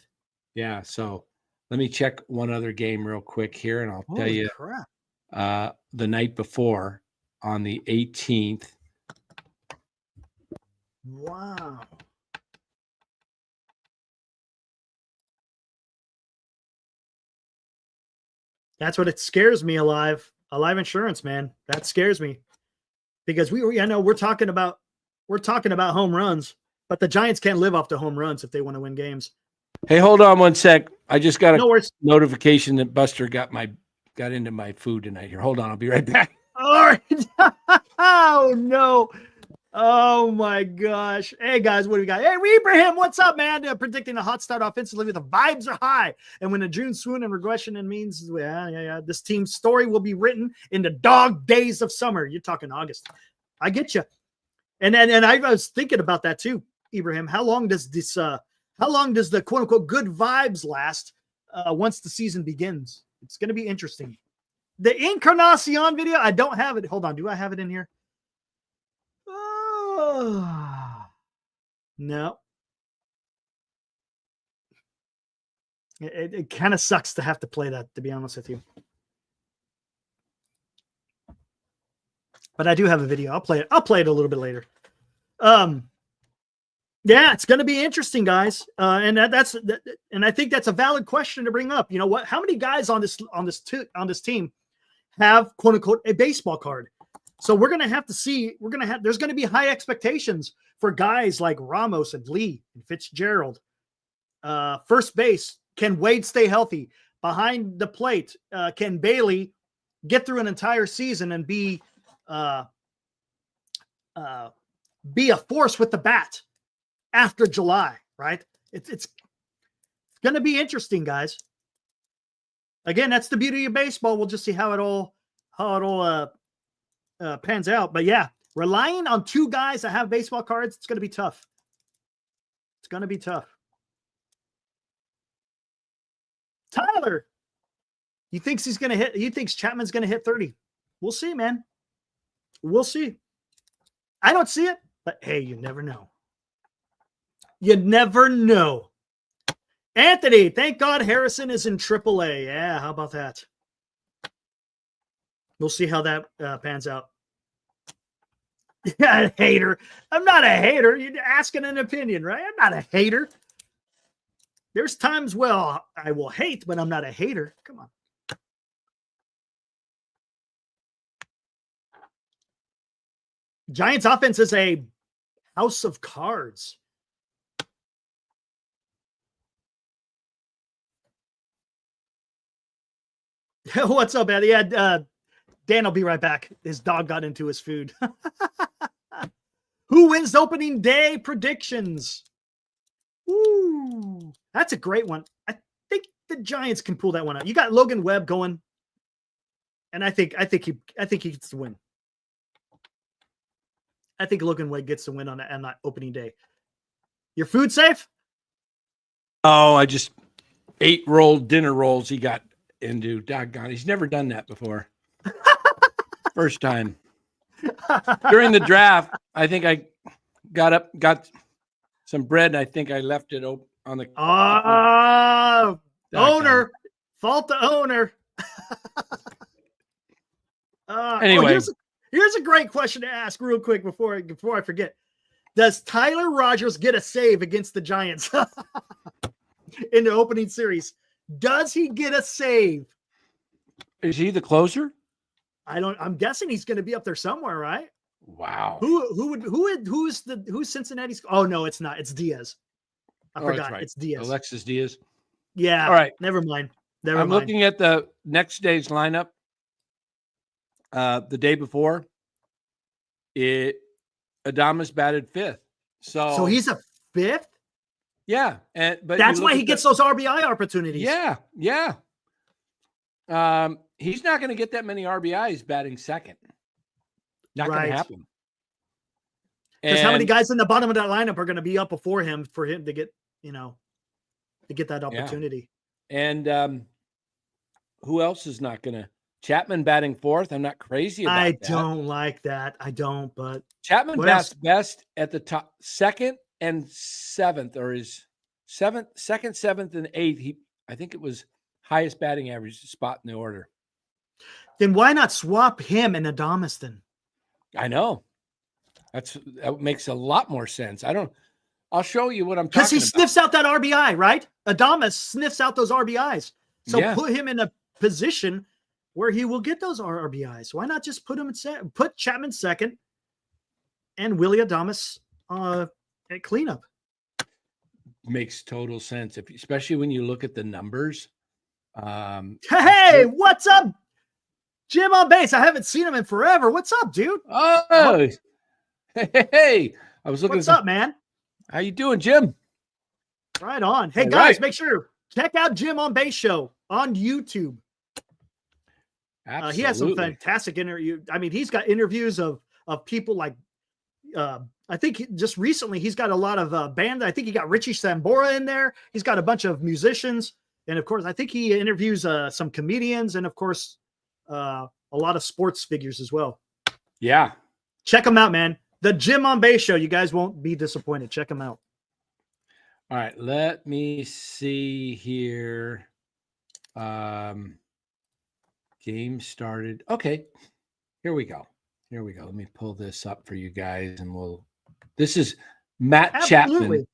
Yeah, so let me check one other game real quick here, and I'll tell you crap. The night before on the 18th. Wow. That's what it scares me, Alive Insurance, man. That scares me. Because I know we're talking about home runs, but the Giants can't live off the home runs if they want to win games. Hey, hold on one sec. I just got a worries. notification that Buster got into my food tonight here. Hold on, I'll be right back. All right. Oh no. Oh my gosh. Hey guys, what do we got? Hey, Ibrahim, what's up, man? Predicting a hot start offensively. The vibes are high. And when the June swoon and regression and means, this team's story will be written in the dog days of summer. You're talking August. I get you. And I was thinking about that too, Ibrahim. How long does the quote unquote good vibes last once the season begins? It's going to be interesting. The Encarnacion video, I don't have it. Hold on. Do I have it in here? No. It kind of sucks to have to play that, to be honest with you. But I do have a video. I'll play it a little bit later. Yeah, it's going to be interesting, guys. And I think that's a valid question to bring up. You know what? How many guys on this team have quote unquote a baseball card? So we're going to have to see. There's going to be high expectations for guys like Ramos and Lee and Fitzgerald. First base, can Wade stay healthy? Behind the plate, can Bailey get through an entire season and be a force with the bat after July? Right? It's going to be interesting, guys. Again, that's the beauty of baseball. We'll just see how it all pans out. But yeah, relying on 2 guys that have baseball cards, it's going to be tough. It's going to be tough. Tyler, he thinks Chapman's going to hit 30. We'll see, man. We'll see. I don't see it, but hey, you never know. You never know. Anthony, thank God Harrison is in AAA. Yeah, how about that? We'll see how that pans out. Yeah, hater. I'm not a hater. You're asking an opinion, right? I'm not a hater. There's times, I will hate, but I'm not a hater. Come on. Giants offense is a house of cards. What's up, Eddie? Yeah, Dan will be right back. His dog got into his food. Who wins opening day predictions? Ooh, that's a great one. I think the Giants can pull that one out. You got Logan Webb going, and I think he gets the win. I think Logan Webb gets the win on that opening day. Your food safe? Oh, I just ate dinner rolls he got into. Doggone, he's never done that before. First time. During the draft, I think I got some bread, and I think I left it on the owner. Fault the owner. Anyway, here's a great question to ask real quick before I forget. Does Tyler Rogers get a save against the Giants in the opening series? Does he get a save? Is he the closer? I'm guessing he's going to be up there somewhere, right? Wow. Who's Cincinnati's? Oh no, it's not. It's Diaz. I forgot. Right. It's Diaz. Alexis Diaz. Yeah. All right. Never mind. I'm looking at the next day's lineup. The day before, Adames batted 5th. So he's a 5th. Yeah, but that's why he gets those RBI opportunities. Yeah. He's not going to get that many RBIs batting second. Not going to happen. Because how many guys in the bottom of that lineup are going to be up before him for him to get, to get that opportunity. And who else is not going to? Chapman batting fourth. I'm not crazy about that. I don't like that. I don't, but Chapman bats best at the top, second and seventh, or his second, seventh, and eighth. I think it was highest batting average spot in the order. Then why not swap him and Adames then? I know. That makes a lot more sense. I'll show you what I'm talking about. Because he sniffs out that RBI, right? Adames sniffs out those RBIs. So put him in a position where he will get those RBIs. Why not just put Chapman second and Willie Adames at cleanup? Makes total sense, especially when you look at the numbers. Hey, what's up, Jim on base? I haven't seen him in forever. What's up, dude? Oh, hey! I was looking. What's up, man? How you doing, Jim? Right on. Hey, guys, make sure check out Jim on Base Show on YouTube. Absolutely. He has some fantastic interview. I mean, he's got interviews of people like. I think just recently he's got a lot of bands. I think he got Richie Sambora in there. He's got a bunch of musicians, and of course, I think he interviews some comedians, and of course, a lot of sports figures as well. Yeah, check him out, man. The Jim on Base Show. You guys won't be disappointed. Check him out. All right, let me see here. Game started. Okay, here we go. Let me pull this up for you guys, and this is Matt Chapman.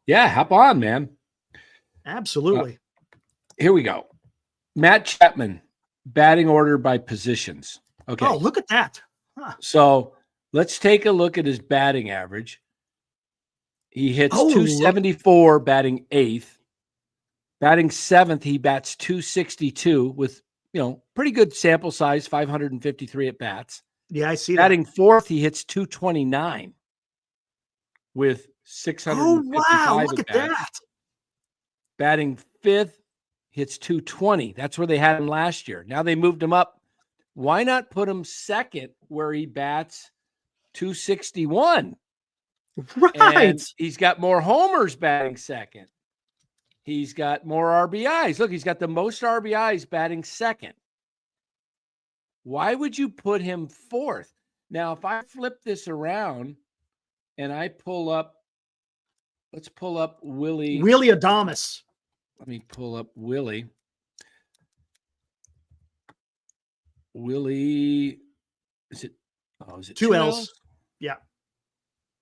Yeah, hop on, man. Absolutely. Here we go. Matt Chapman, batting order by positions. Okay. Oh, look at that. Huh. So let's take a look at his batting average. He hits 274 batting eighth. Batting seventh, he bats 262 with, pretty good sample size, 553 at bats. Yeah, I see that. Batting fourth, he hits 229 with 655 wow, look at that. Batting fifth, hits 220. That's where they had him last year. Now they moved him up. Why not put him second where he bats 261? Right. And he's got more homers batting second. He's got more RBIs. Look, he's got the most RBIs batting second. Why would you put him fourth? Now, if I flip this around and I let's pull up Willie Adames. Let me pull up Willie. Willie, is it two L's? Yeah.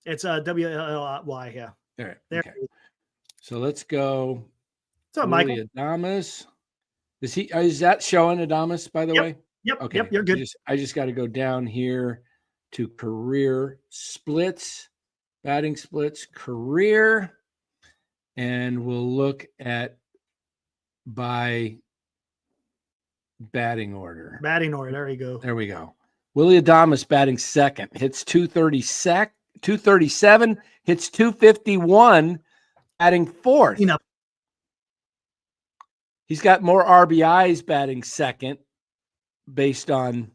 It's WLY, yeah. There. Okay. So let's go. What's up, Willie Michael? Adames. Is that showing Adames, by the way? Yep. Okay. Yep, you're good. I just got to go down here to career splits, batting splits, career, and we'll look at by batting order. Batting order. There you go. There we go. Willie Adames batting second, hits 237, hits 251, batting fourth. He's got more RBIs batting second based on,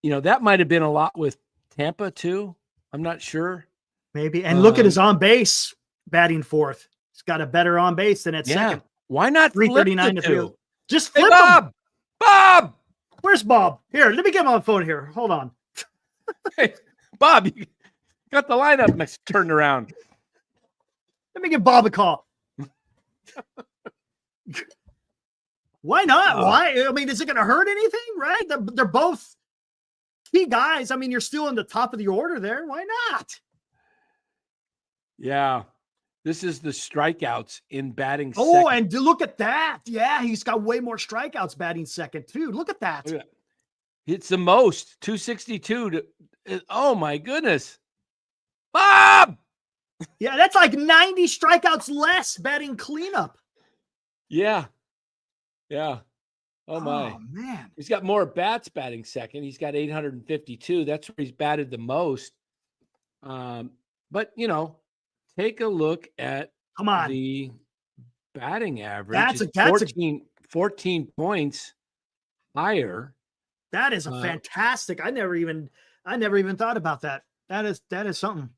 that might have been a lot with Tampa too. I'm not sure. Maybe. And look at his on base batting fourth. He's got a better on base than at second. Why not 339 to 3? Just flip Bob. him. Bob. Where's Bob? Here, let me get him on the phone here. Hold on. Hey, Bob, you got the lineup turned around. Let me give Bob a call. Why not? Why? I mean, is it going to hurt anything? Right? They're both key guys. I mean, you're still in the top of the order there. Why not? Yeah. This is the strikeouts in batting second. Oh, and look at that. Yeah, he's got way more strikeouts batting second, too. Look at that. It's the most, 262. Oh, my goodness. Bob! Yeah, that's like 90 strikeouts less batting cleanup. Yeah. Yeah. Oh, my. Oh, man. He's got more bats batting second. He's got 852. That's where he's batted the most. But, take a look at the batting average. That's 14 points higher. That is a fantastic. I never even thought about that. That is something.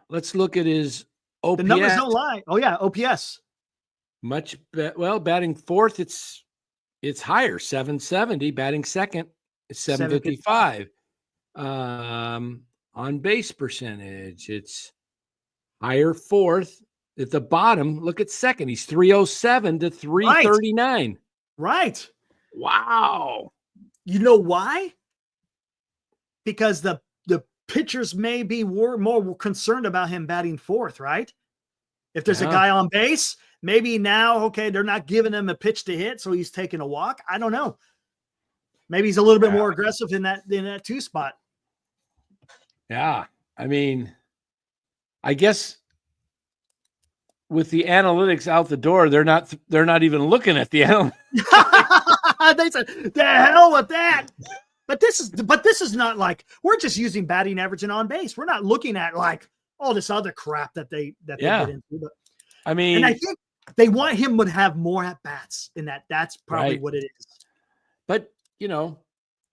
Let's look at his The numbers OPS, don't lie. Oh yeah, OPS. batting fourth, it's higher, 770. Batting second, it's 755. On base percentage, it's higher fourth. At the bottom, look at second. He's 307 to 339. Right. Wow. You know why? Because the pitchers may be more concerned about him batting fourth, right? If there's a guy on base, maybe now, okay, they're not giving him a pitch to hit, so he's taking a walk. I don't know. Maybe he's a little bit more aggressive in that two spot. Yeah. I mean, I guess with the analytics out the door, they're not even looking at the analytics. They said, the hell with that. But this is not like, we're just using batting average and on base. We're not looking at like all this other crap that they get into. But, I mean, and I think they want him to have more at bats in that. That's probably what it is. But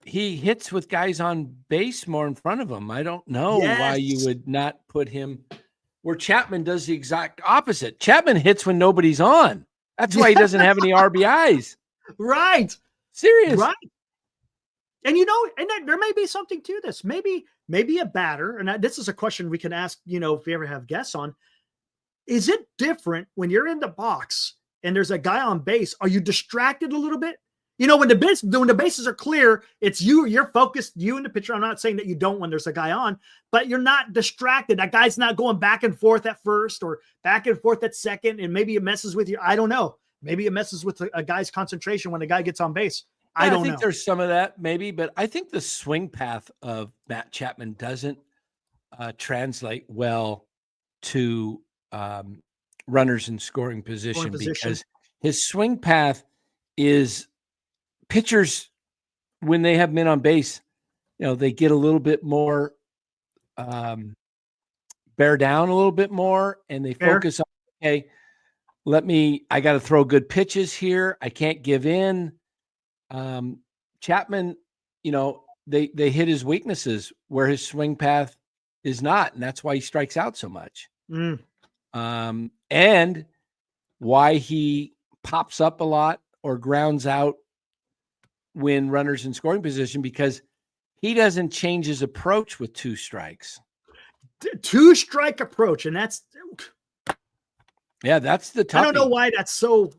he hits with guys on base more in front of him. I don't know why you would not put him where Chapman does the exact opposite. Chapman hits when nobody's on. That's why he doesn't have any RBIs. Right. Serious. Right. And there may be something to this. Maybe a batter, and this is a question we can ask, if we ever have guests on. Is it different when you're in the box and there's a guy on base? Are you distracted a little bit? When the bases are clear, it's you're focused, you and the pitcher. I'm not saying that you don't when there's a guy on, but you're not distracted. That guy's not going back and forth at first or back and forth at second, and maybe it messes with you. I don't know. Maybe it messes with a guy's concentration when a guy gets on base. I don't know. There's some of that maybe, but I think the swing path of Matt Chapman doesn't translate well to runners in scoring position because his swing path is pitchers, when they have men on base, they get a little bit more, bear down a little bit more, and they focus on, okay, I got to throw good pitches here. I can't give in. Chapman, they hit his weaknesses where his swing path is not, and that's why he strikes out so much. And why he pops up a lot or grounds out when runners in scoring position, because he doesn't change his approach with two strikes. Two-strike approach, and that's the toughie. I don't know why that's so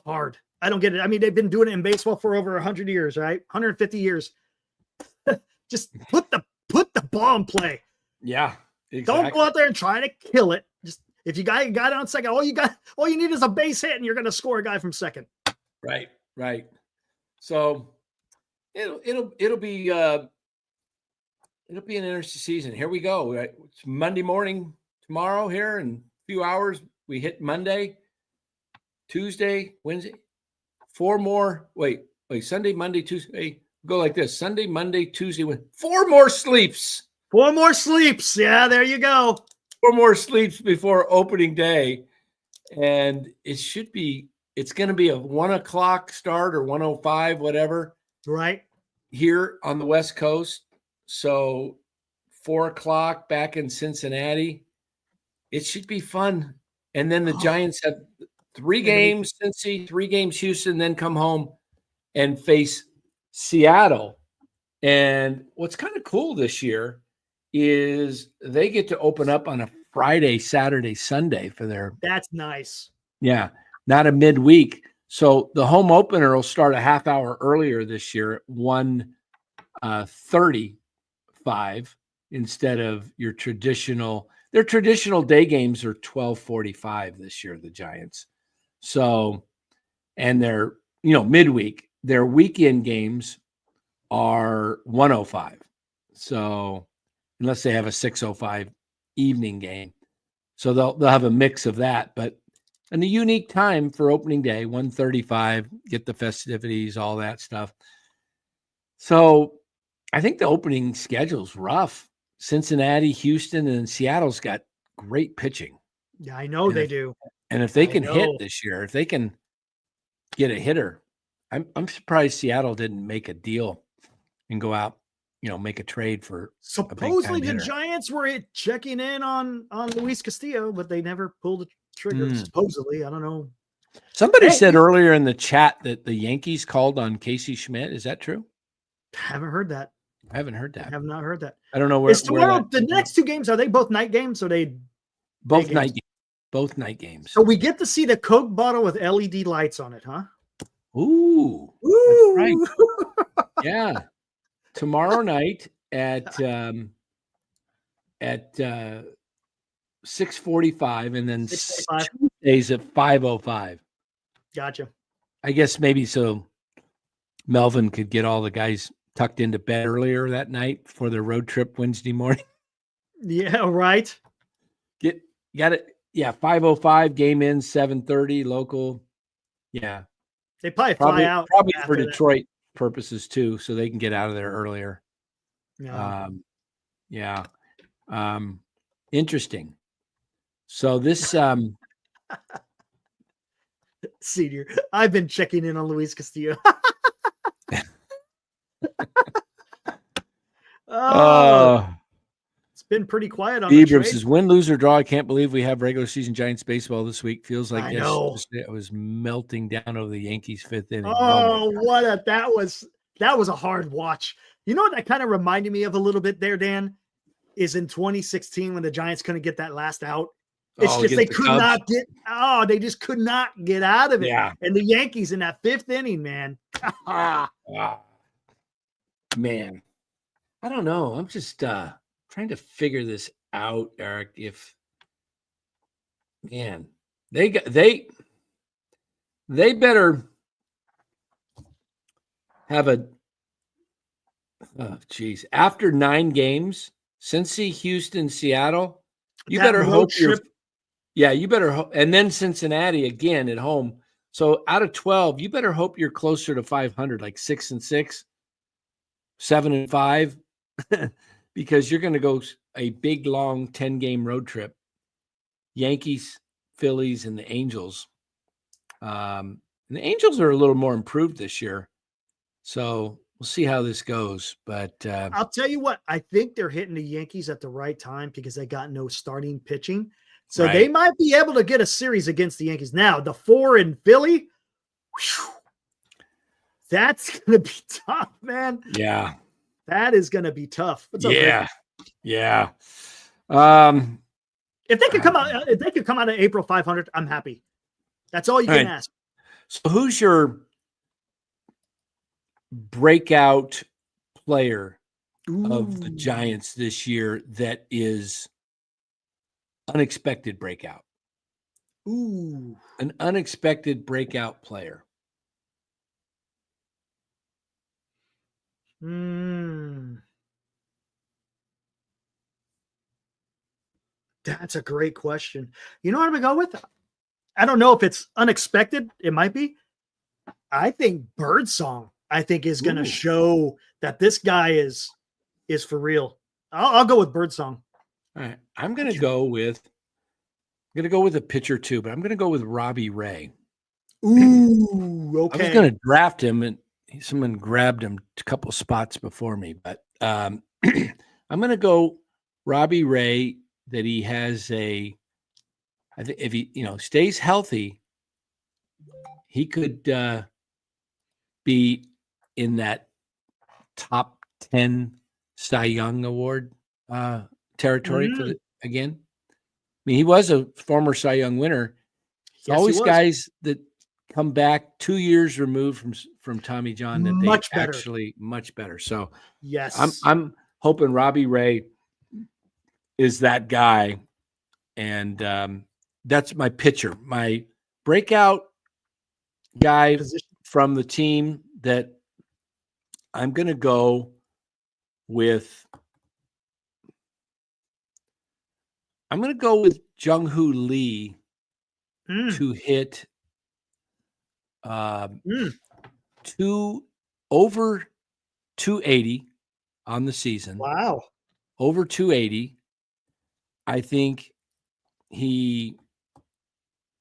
hard. I don't get it. I mean, they've been doing it in baseball for over 100 years, right? 150 years. Just put the ball in play. Yeah, exactly. Don't go out there and try to kill it. Just if you got it on second, all you need is a base hit, and you're going to score a guy from second. Right. So it'll be an interesting season. Here we go. It's Monday morning tomorrow here in a few hours. We hit Monday, Tuesday, Wednesday, 4 more. Wait, Sunday, Monday, Tuesday. Go like this. Sunday, Monday, Tuesday, 4 more sleeps. 4 more sleeps. Yeah, there you go. 4 more sleeps before opening day. And it's going to be a 1:00 start or 1:05, whatever. Right. Here on the West Coast. So 4:00 back in Cincinnati. It should be fun. And then the Giants have 3 games, Cincy, 3 games, Houston, then come home and face Seattle. And what's kind of cool this year is they get to open up on a Friday, Saturday, Sunday for their. That's nice. Yeah, not a midweek. So the home opener will start a half hour earlier this year at 1:35 instead of your traditional. Their traditional day games are 12:45 this year, the Giants. So, and their, midweek, their weekend games are 1:05. So, unless they have a 6:05 evening game. So they'll have a mix of that, but a unique time for opening day, 1:35, get the festivities, all that stuff. So I think the opening schedule's rough. Cincinnati, Houston, and Seattle's got great pitching. Yeah, I know they do. And if they can hit this year, if they can get a hitter, I'm surprised Seattle didn't make a deal and go out make a trade for Supposedly the hitter. Giants were checking in on Luis Castillo, but they never pulled the trigger. Supposedly, I don't know. Somebody said earlier in the chat that the Yankees called on Casey Schmidt. Is that true? Haven't heard that. I haven't heard that. I have not heard that. I don't know where. Tomorrow, the next two games, are they both night games? Or both night games? Both night games. So we get to see the Coke bottle with LED lights on it, huh? Ooh. Ooh. Right. Yeah. Tomorrow night at 6:45 and then Tuesdays at 5:05. Gotcha. I guess maybe so Melvin could get all the guys tucked into bed earlier that night for their road trip Wednesday morning. Yeah, right. Got it. Yeah, 5:05 game in 7:30 local. Yeah. They probably fly out probably for Detroit purposes too, so they can get out of there earlier. Yeah. Interesting. So this Senior, I've been checking in on Luis Castillo. It's been pretty quiet on the trade. Says, win, lose, or draw. I can't believe we have regular season Giants baseball this week. Feels like I was melting down over the Yankees' fifth inning. That was a hard watch. You know what that kind of reminded me of a little bit there, Dan, is in 2016 when the Giants couldn't get that last out. It's just they could not get. They just could not get out of it. Yeah. And the Yankees in that fifth inning, man. Man, I don't know. I'm just trying to figure this out, Eric. If they better have after 9 games, Cincy, Houston, Seattle, you better hope you better hope, and then Cincinnati again at home. So out of 12, you better hope you're closer to 500, like 6-6, 7-5, because you're going to go a big, long 10-game road trip. Yankees, Phillies, and the Angels. And the Angels are a little more improved this year. So we'll see how this goes. But I'll tell you what, I think they're hitting the Yankees at the right time because they got no starting pitching. So they might be able to get a series against the Yankees. Now, the 4 in Philly, that's going to be tough, man. Yeah. That is going to be tough. Yeah. If they could come out of April 500, I'm happy. That's all you can ask. So who's your breakout player of the Giants this year that is unexpected breakout? An unexpected breakout player. That's a great question. You know what I'm going to go with? I don't know if it's unexpected. It might be. I think Birdsong, is going to show that this guy is for real. I'll go with Birdsong. All right. I'm going to go with a pitcher too, but I'm going to go with Robbie Ray. Ooh, okay. I was going to draft him and someone grabbed him a couple spots before me, but I'm going to go Robbie Ray. That he has I think if he stays healthy, he could be in that top 10 Cy Young Award territory for again. I mean, he was a former Cy Young winner. Yes, always guys that come back 2 years removed from Tommy John that much better. So yes, I'm hoping Robbie Ray is that guy, and that's my pitcher, my breakout guy from the team that I'm going to go with. I'm going to go with Jung-Hoo Lee to hit over 280 on the season. Wow. Over 280. I think he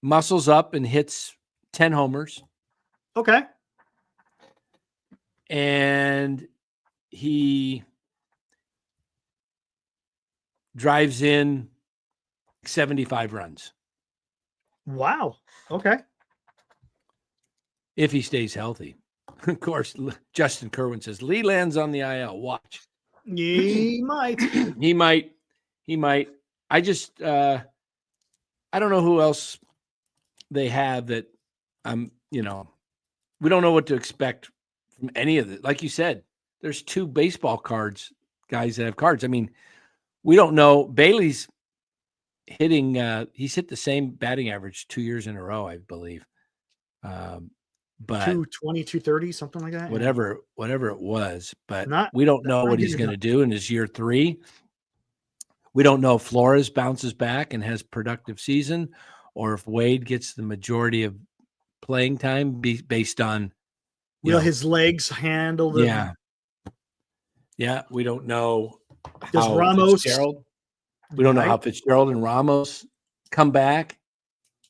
muscles up and hits 10 homers. Okay. And he drives in 75 runs. Wow. Okay. If he stays healthy. Of course, Justin Kerwin says, Lee lands on the IL. Watch. He might. He might. I just, I don't know who else they have that we don't know what to expect from any of it. Like you said, there's 2 baseball cards, guys that have cards. I mean, we don't know. Bailey's hitting, he's hit the same batting average 2 years in a row, I believe. But 220, 230, something like that. whatever it was, but Not, we don't know what he's going to do in his year 3. We don't know if Flores bounces back and has productive season, or if Wade gets the majority of playing time based on his legs handle the. Yeah. We don't know. Does Ramos? We don't know how Fitzgerald and Ramos come back.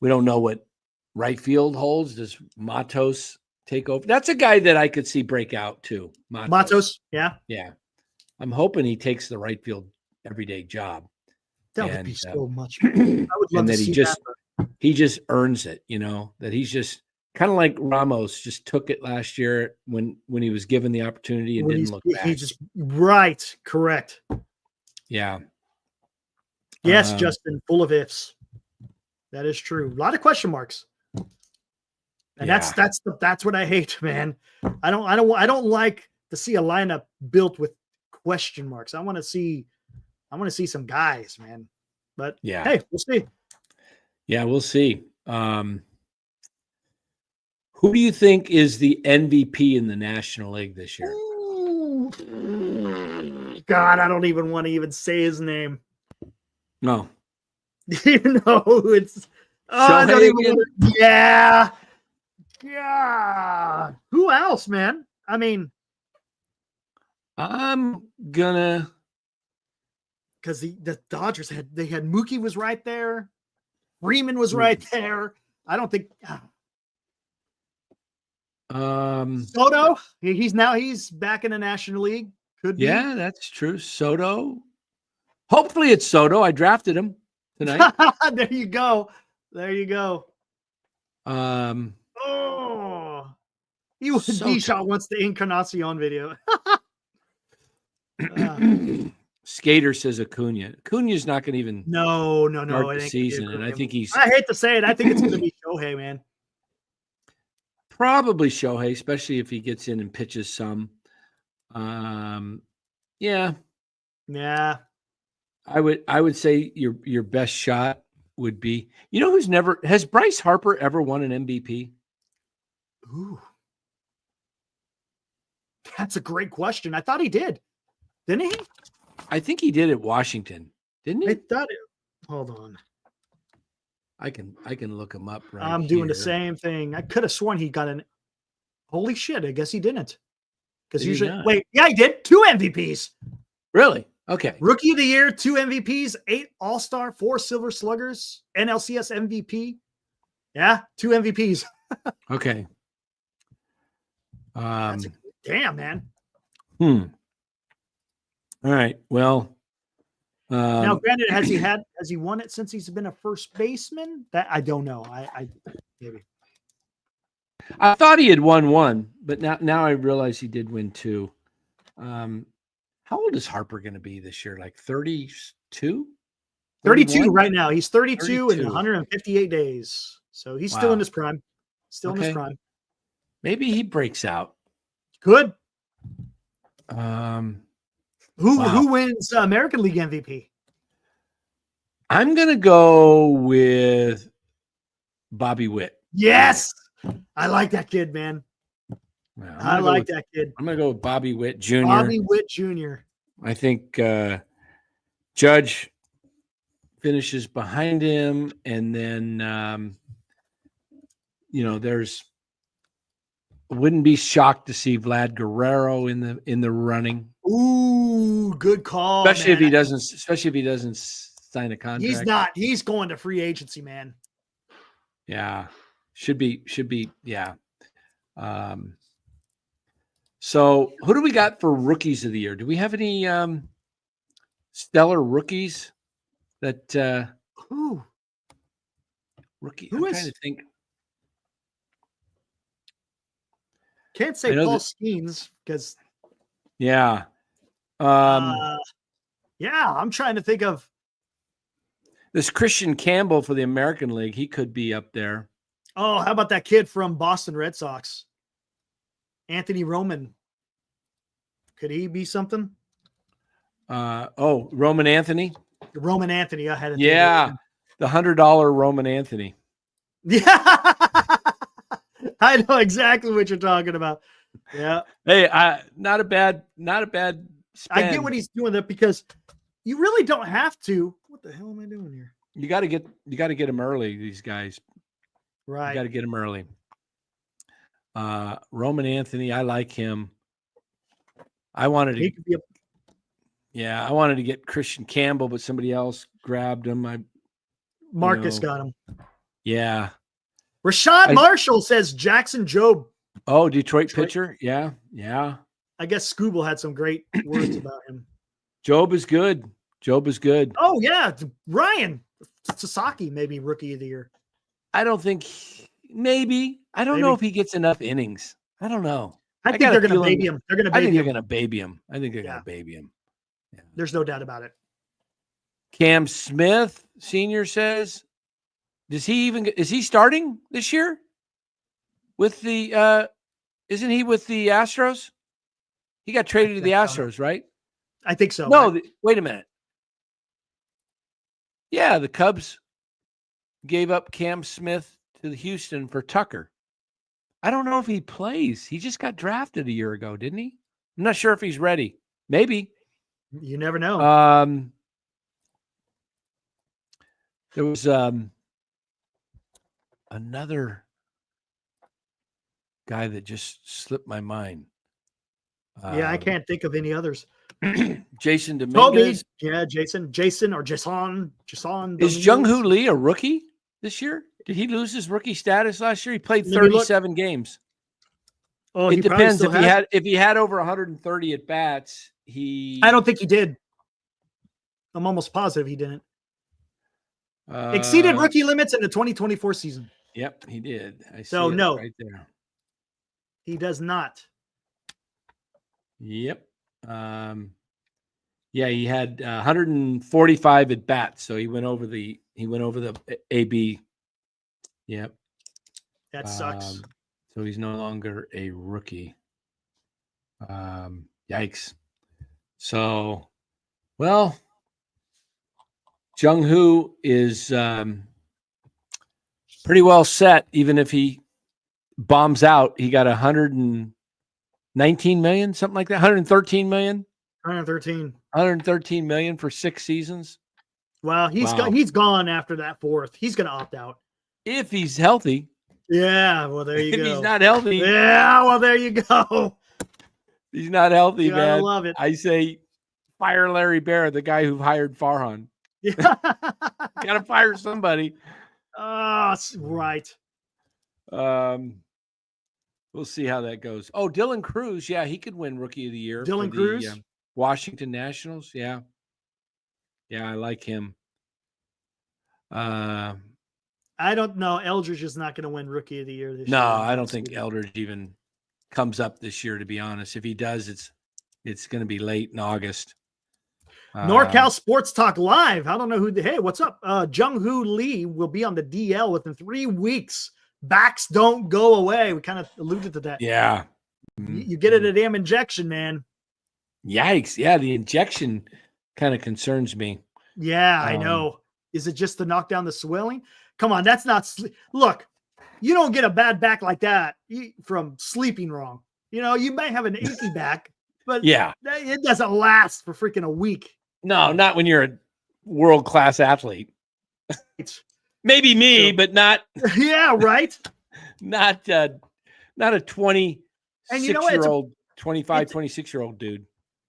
We don't know what right field holds. Does Matos take over? That's a guy that I could see break out too. Matos, yeah. I'm hoping he takes the right field everyday job. That would be so much. I would love to see that. He just earns it, that he's just kind of like Ramos just took it last year when he was given the opportunity and didn't look back. He just right, correct. Yeah. Yes, Justin, full of ifs. That is true. A lot of question marks. And that's what I hate, man. I don't like to see a lineup built with question marks. I want to see some guys, man. But hey, we'll see. Yeah, we'll see. Who do you think is the MVP in the National League this year? Ooh. God, I don't even want to even say his name. No. It's I don't even yeah. Who else, man? I mean, I'm gonna because the Dodgers had Mookie was right there, Freeman was right there. I don't think Soto. He's back in the National League. Could be. Yeah, that's true. Soto. Hopefully it's Soto. I drafted him tonight. There you go. D-Shot wants the Encarnacion video. Skater says Acuna. Acuna's not going to even no start the season, and I think I hate to say it. I think it's going to be Shohei, man. Probably Shohei, especially if he gets in and pitches some. Yeah. I would say your best shot would be, who's never has Bryce Harper ever won an MVP? Ooh. That's a great question. I thought he did. Didn't he? I think he did at Washington. Didn't he? I thought it. Hold on. I can look him up right I'm doing the same thing. I could have sworn he got an. Holy shit! I guess he didn't. Because usually, he did 2 MVPs. Really? Okay. Rookie of the Year, 2 MVPs, 8 All-Star, 4 Silver Sluggers, NLCS MVP. Yeah, 2 MVPs. Okay. Damn, man. All right. Well. Now, granted, has he won it since he's been a first baseman? That I don't know. I maybe. I thought he had won 1, but now I realize he did win 2. How old is Harper going to be this year? Like 32? 32 right now. He's 32 in 158 days. So he's still in his prime. In his prime. Maybe he breaks out. Good. Who wins American League MVP? I'm going to go with Bobby Witt. Yes. I like that kid, man. I like that kid. I'm going to go with Bobby Witt Jr. Bobby Witt Jr. I think Judge finishes behind him, and then wouldn't be shocked to see Vlad Guerrero in the running. Ooh, good call. Especially if he doesn't sign a contract. He's not. He's going to free agency, man. Yeah. Should be. Yeah. So who do we got for rookies of the year? Do we have any stellar rookies? that Who? rookie. Who I'm trying is? to think. Can't I say know Paul that. Skeens because Yeah. yeah, I'm trying to think of. This Christian Campbell for the American League, he could be up there. Oh, how about that kid from Boston Red Sox? Anthony Roman. Could he be something? Roman Anthony. Roman Anthony. I had it. Yeah, the $100 Roman Anthony. Yeah, I know exactly what you're talking about. Yeah. Hey, not a bad spend. I get what he's doing there because you really don't have to. What the hell am I doing here? You got to get them early. These guys, Right? You got to get them early. Roman Anthony, I like him. I wanted to get Christian Campbell, but somebody else grabbed him. Marcus got him. Yeah. Rashad Marshall says Jackson Jobe. Oh, Detroit pitcher. Yeah. Yeah. I guess Scooble had some great words about him. Jobe is good. Oh, yeah. Ryan Sasaki, maybe rookie of the year. I don't think maybe. I don't know if he gets enough innings. I don't know. I think they're going to baby him. They're going to baby him. I think they're going to baby him. Yeah. There's no doubt about it. Cam Smith Sr. says, is he starting this year with the isn't he with the Astros? He got traded to the Astros, right? I think so. No, wait a minute. Yeah, the Cubs gave up Cam Smith to Houston for Tucker. I don't know if he plays. He just got drafted a year ago, didn't he? I'm not sure if he's ready. Maybe. You never know. There was another guy that just slipped my mind. Yeah, I can't think of any others. Jason Dominguez. Yeah, Jason or Jason. Is Jung-Hoo Lee a rookie this year? Did he lose his rookie status last year? He played 37 games. Oh, it depends if he had over 130 at bats. I don't think he did. I'm almost positive he didn't. Exceeded rookie limits in the 2024 season. Yep, he did. No, right there. He does not. Yep. Yeah, he had 145 at bats, so he went over the AB. Yep. That sucks. So he's no longer a rookie. Yikes. So, well, Jung-Hoo is pretty well set. Even if he bombs out, he got 119 million, something like that. 113 million. 113 million for 6 seasons. Well, he's gone after that fourth. He's going to opt out if he's healthy. Yeah, well, there you go. If he's not healthy. Yeah, well, there you go. He's not healthy, you man. Love it. I say fire Larry Bear, the guy who hired Farhan. Yeah. Got to fire somebody. Right. We'll see how that goes. Oh, Dylan Cruz. Yeah, he could win Rookie of the Year. Dylan Cruz? Washington Nationals. Yeah. Yeah, I like him. I don't know. Eldridge is not going to win Rookie of the Year this year. No, I don't think Eldridge even comes up this year, to be honest. If he does, it's going to be late in August. NorCal Sports Talk Live. I don't know hey, what's up? Jung-Hoo Lee will be on the DL within 3 weeks. Backs don't go away. We kind of alluded to that. Yeah. You get a damn injection, man. Yikes. Yeah, the injection kind of concerns me. Yeah, I know. Is it just to knock down the swelling? Come on, that's not look, you don't get a bad back like that from sleeping wrong. You may have an achy back, but yeah, it doesn't last for freaking a week. No, not when you're a world-class athlete. Maybe me, but not. Yeah, right. Not a 26-year-old, 25, 26-year-old dude.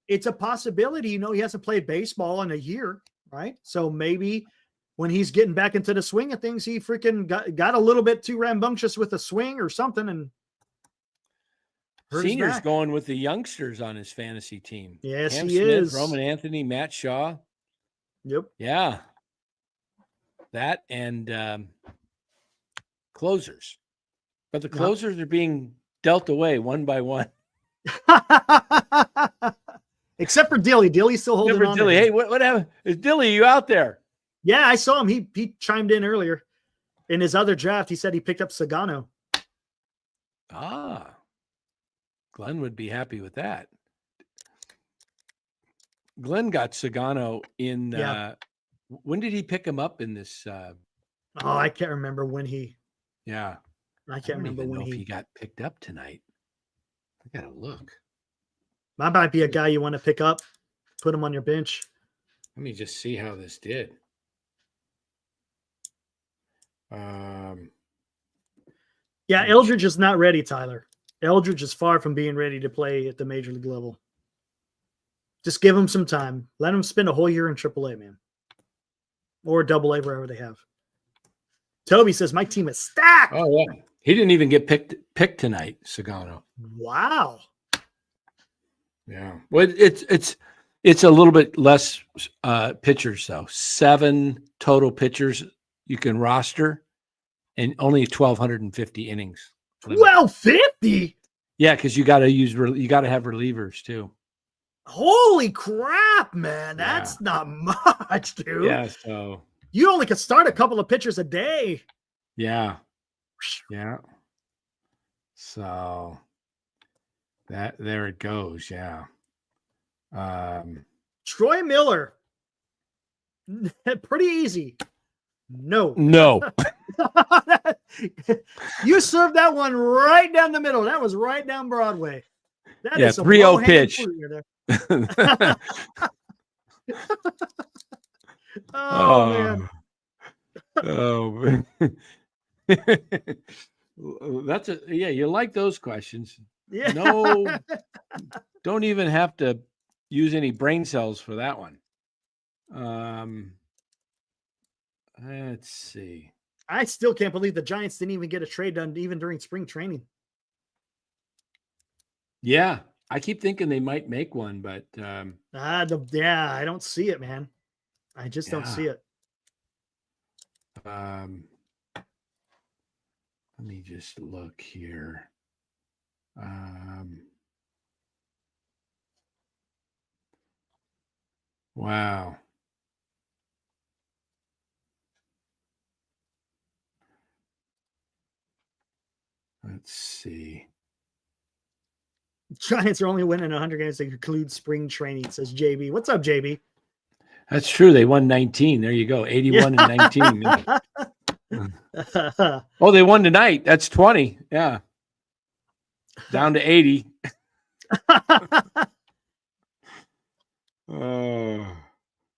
It's a possibility. He hasn't played baseball in a year, right? So maybe when he's getting back into the swing of things, he freaking got a little bit too rambunctious with the swing or something, and Senior's going with the youngsters on his fantasy team. Yes, Cam he Smith, is. Roman Anthony, Matt Shaw. Yep. Yeah. That and closers. But the closers are being dealt away one by one. Except for Dilly. Dilly's still holding on. Dilly. Hey, what happened? Is Dilly, you out there? Yeah, I saw him. He chimed in earlier. In his other draft, he said he picked up Sagano. Ah. Glenn would be happy with that. Glenn got Sagano in when did he pick him up in this I can't remember when he I can't remember when he got picked up tonight. I gotta look. That might be a guy you want to pick up, put him on your bench. Let me just see how this did. Eldridge is not ready, Tyler. Eldridge is far from being ready to play at the major league level. Just give him some time. Let him spend a whole year in AAA, man. Or AA, wherever they have. Toby says, my team is stacked. Oh, yeah. He didn't even get picked tonight, Sagano. Wow. Yeah. Well, it's a little bit less pitchers, though. 7 total pitchers you can roster and only 1,250 innings. 1,250? Yeah, because you got to have relievers, too. Holy crap, man. That's not much, dude. Yeah, so you only could start a couple of pitchers a day. Yeah. Yeah. So there it goes. Yeah. Troy Miller. Pretty easy. No. You served that one right down the middle. That was right down Broadway. That is 3-0 pitch. Man. Oh, that's you like those questions. Yeah. No, don't even have to use any brain cells for that one. Let's see. I still can't believe the Giants didn't even get a trade done even during spring training. Yeah, I keep thinking they might make one, but I don't see it, man. I just don't see it. Let me just look here. Wow. Let's see. Giants are only winning 100 games that include spring training, says JB. What's up, JB? That's true. They won 19. There you go. 81 and 19. Oh, they won tonight. That's 20. Yeah. Down to 80.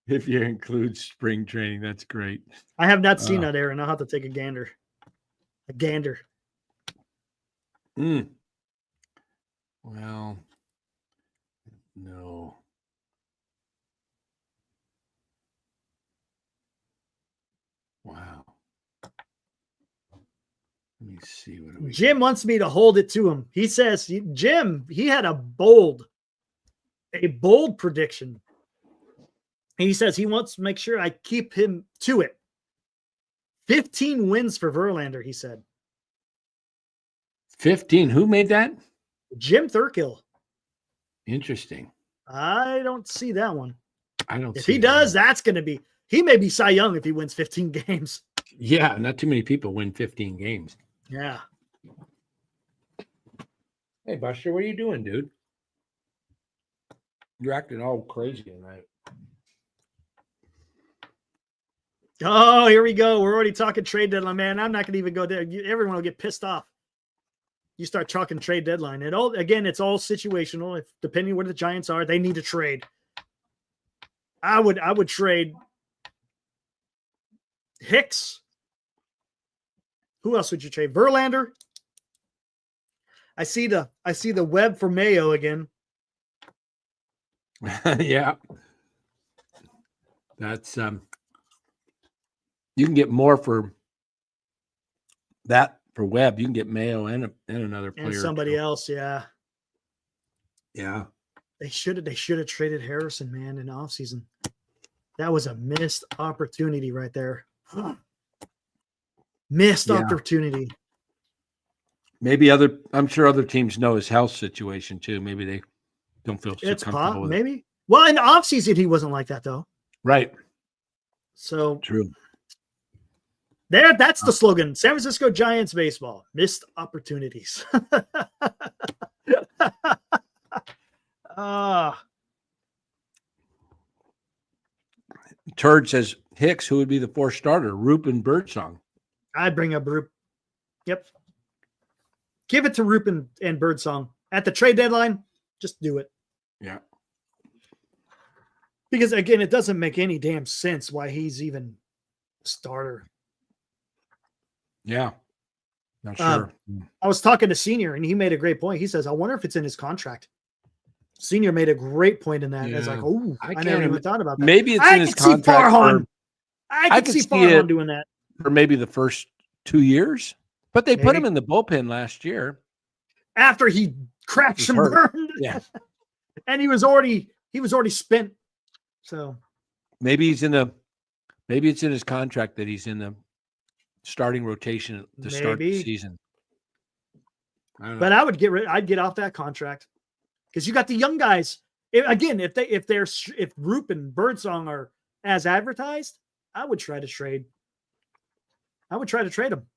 If you include spring training, that's great. I have not seen that, Aaron. I'll have to take a gander. Well, no. Wow. Let me see what Jim wants me to hold it to him. He says, Jim, he had a bold prediction. He says he wants to make sure I keep him to it. 15 wins for Verlander, he said. 15. Who made that? Jim Thurkill. Interesting. I don't see that one. I don't. If he does, that's going to be. He may be Cy Young if he wins 15 games. Yeah, not too many people win 15 games. Yeah. Hey, Buster, what are you doing, dude? You're acting all crazy tonight. Oh, here we go. We're already talking trade deadline, man. I'm not going to even go there. Everyone will get pissed off. You start talking trade deadline. It's all situational. If depending where the Giants are, they need to trade. I would trade Hicks. Who else would you trade? Verlander. I see the web for Mayo again. Yeah. That's you can get more for that for Webb. You can get Mayo and another player. And somebody else, yeah. Yeah. They should have traded Harrison, man, in the offseason. That was a missed opportunity right there. Missed Yeah. opportunity. Maybe I'm sure other teams know his health situation too. Maybe they don't feel so comfortable with it. Maybe. Well, in the offseason, he wasn't like that though. Right. So True. that's the slogan. San Francisco Giants baseball. Missed opportunities. Turd says Hicks, who would be the fourth starter? Roop and Birdsong. I'd bring up Roop. Yep. Give it to Roop and Birdsong. At the trade deadline, just do it. Yeah. Because, again, it doesn't make any damn sense why he's even a starter. Yeah. Not sure. I was talking to Senior, and he made a great point. He says, I wonder if it's in his contract. Senior made a great point in that. Yeah. It's like, oh, I never even thought about that. Maybe it's in his contract. I could see Farhan doing that. For maybe the first 2 years. But they put him in the bullpen last year. After he crashed and burned. Yeah. And he was already spent. So maybe it's in his contract that he's in the starting rotation to start the season. I don't know. But I'd get off that contract because you got the young guys. If Roop and Birdsong are as advertised, I would try to trade. Them.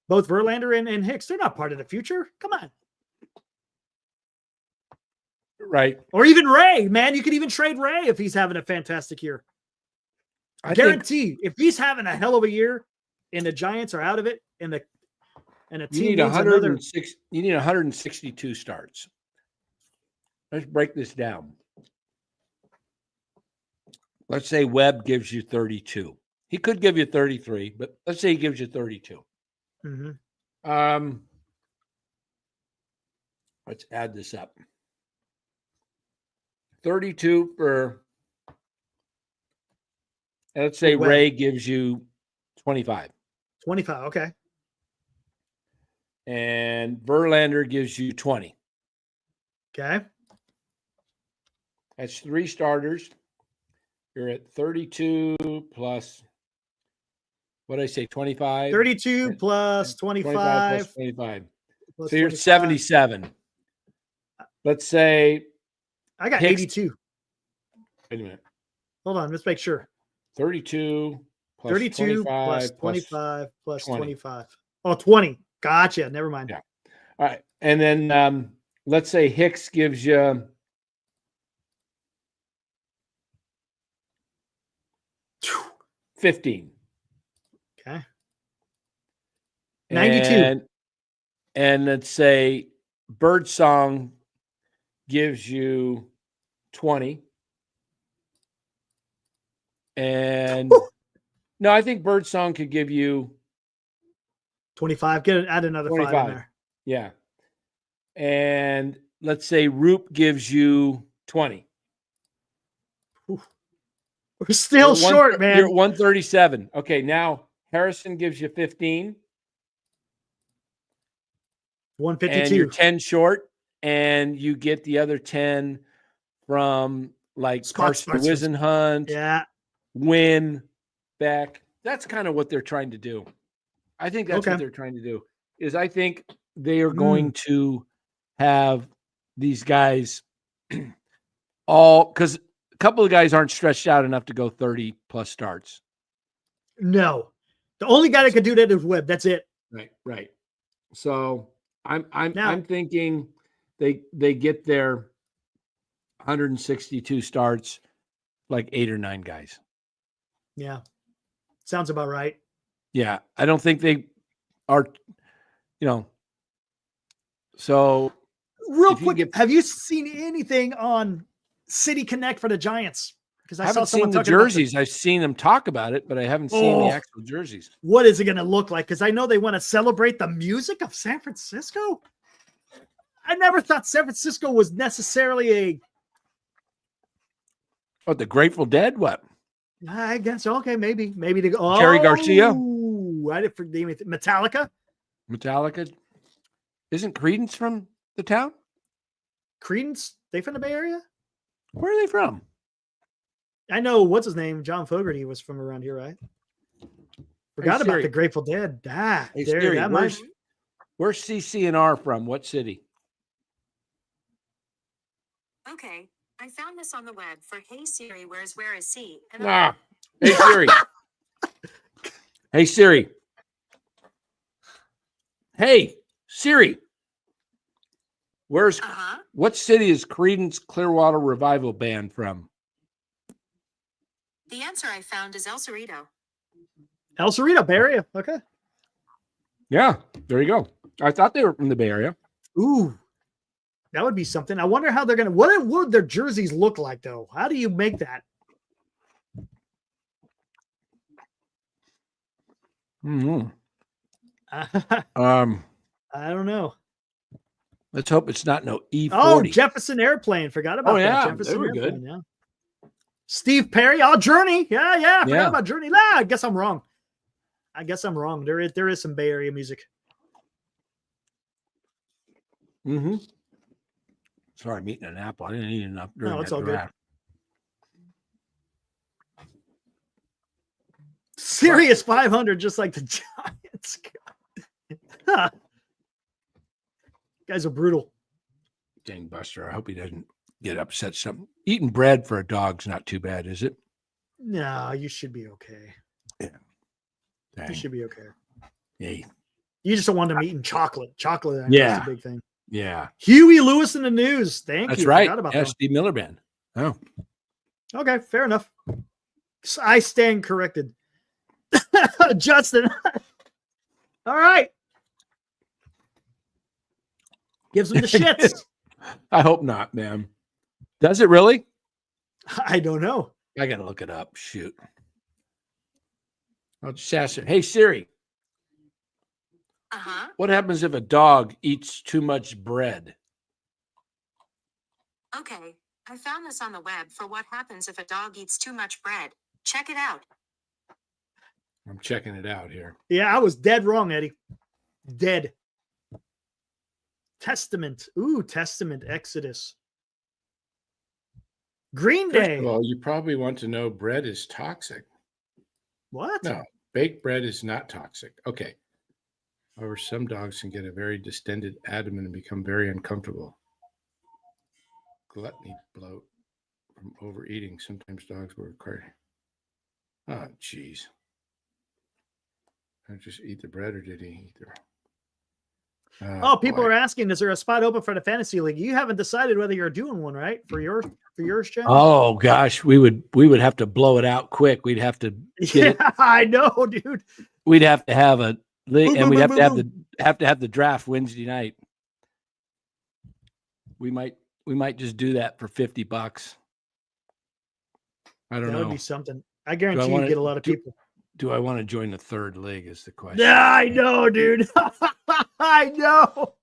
Both Verlander and Hicks. They're not part of the future. Come on. Right. Or even Ray, man. You could even trade Ray if he's having a fantastic year. I guarantee if he's having a hell of a year and the Giants are out of it and a team you need 106. You need 162 starts. Let's break this down. Let's say Webb gives you 32. He could give you 33, but let's say he gives you 32. Mm-hmm. Let's add this up. 32 for, let's say Ray gives you 25. 25, okay. And Verlander gives you 20. Okay. That's 3 starters. You're at 32 plus, what did I say, 25? 32 plus 25. 25 plus 25. Plus so you're 25. At 77. Let's say I got Hicks, 82. Wait a minute. Hold on. Let's make sure. 32 plus 32 25 plus 25 plus 20. 25. Oh, 20. Gotcha. Never mind. Yeah. All right. And then let's say Hicks gives you 15. Okay. 92. And let's say Birdsong gives you 20. And no, I think Birdsong could give you 25. Add another 25. 5 in there. Yeah. And let's say Roop gives you 20. Ooh. We're still short, man. You're at 137. Okay, now Harrison gives you 15. 152. And you're 10 short, and you get the other 10 from like Carson Wisenhunt, Wynn, Beck. That's kind of what they're trying to do. I think that's what they're trying to do. Is I think they are going to have these guys all, because a couple of guys aren't stretched out enough to go 30 plus starts. No, the only guy that could do that is Webb. That's it. Right. So I'm thinking they get their 162 starts, like 8 or 9 guys. Yeah, sounds about right. Yeah, I don't think they are. So real quick, have you seen anything on City Connect for the Giants? Because I haven't seen the jerseys. I've seen them talk about it, but I haven't seen the actual jerseys. What is it going to look like? Because I know they want to celebrate the music of San Francisco. I never thought San Francisco was necessarily the Grateful Dead? What? I guess maybe to go. Jerry Garcia. I didn't forget anything. Metallica. Isn't Creedence from the town? Creedence? They from the Bay Area? Where are they from? I know what's his name. John Fogerty was from around here, right? Forgot about Siri. the Grateful Dead. Hey, There, Siri, that where's CC&R from? What city? Okay, I found this on the web for Hey Siri, where is C? And Hey, Siri. Hey, Siri. Hey, Siri. What city is Creedence Clearwater Revival Band from? The answer I found is El Cerrito. El Cerrito, Bay Area. Okay. Yeah, there you go. I thought they were from the Bay Area. Ooh, that would be something. I wonder how they're going to, what would their jerseys look like though? How do you make that? Mm-hmm. I don't know. Let's hope it's not no E40. Oh, Jefferson Airplane. Forgot about that. Yeah, Jefferson they were Airplane, good. yeah. Steve Perry. Oh, Journey. Yeah. I forgot about Journey. I guess I'm wrong. There is some Bay Area music. Mm-hmm. Sorry, I'm eating an apple. I didn't eat enough during No, it's that all draft. good. Serious 500, just like the Giants. Guys are brutal. Dang, Buster. I hope he doesn't get upset. Something eating bread for a dog's not too bad, is it? No, you should be okay. Yeah. Dang. You should be okay. Hey. You just don't want them eating chocolate. Chocolate, Yeah. that's a big thing. Yeah. Huey Lewis in the news. Thank That's you. right. Forgot about Yeah, that. Steve Miller Band. Oh. Okay, fair enough. I stand corrected. Justin. All right. Gives them the shits. I hope not, man. Does it really? I don't know. I got to look it up. Shoot. I'll just ask her. Hey, Siri. What happens if a dog eats too much bread? Okay, I found this on the web for what happens if a dog eats too much bread. Check it out. I'm checking it out here. Yeah, I was dead wrong, Eddie. Dead. Testament. Ooh, Testament, Exodus. Green Day. Well, you probably want to know bread is toxic. What? No, baked bread is not toxic. Okay. However, some dogs can get a very distended abdomen and become very uncomfortable. Gluttony, bloat from overeating. Sometimes dogs will require. Oh, jeez. Did I just eat the bread or did he eat the. People are asking, is there a spot open for the fantasy league? You haven't decided whether you're doing one, right? For yours, Jen? Oh gosh, we would have to blow it out quick. We'd have to get it. I know, dude. We'd have to have a league, and we'd have boom. to have the draft Wednesday night. We might just do that for $50. I don't know. That would be something. I guarantee you get a lot of people. Do I want to join the third league is the question. Yeah, I know, dude. I know.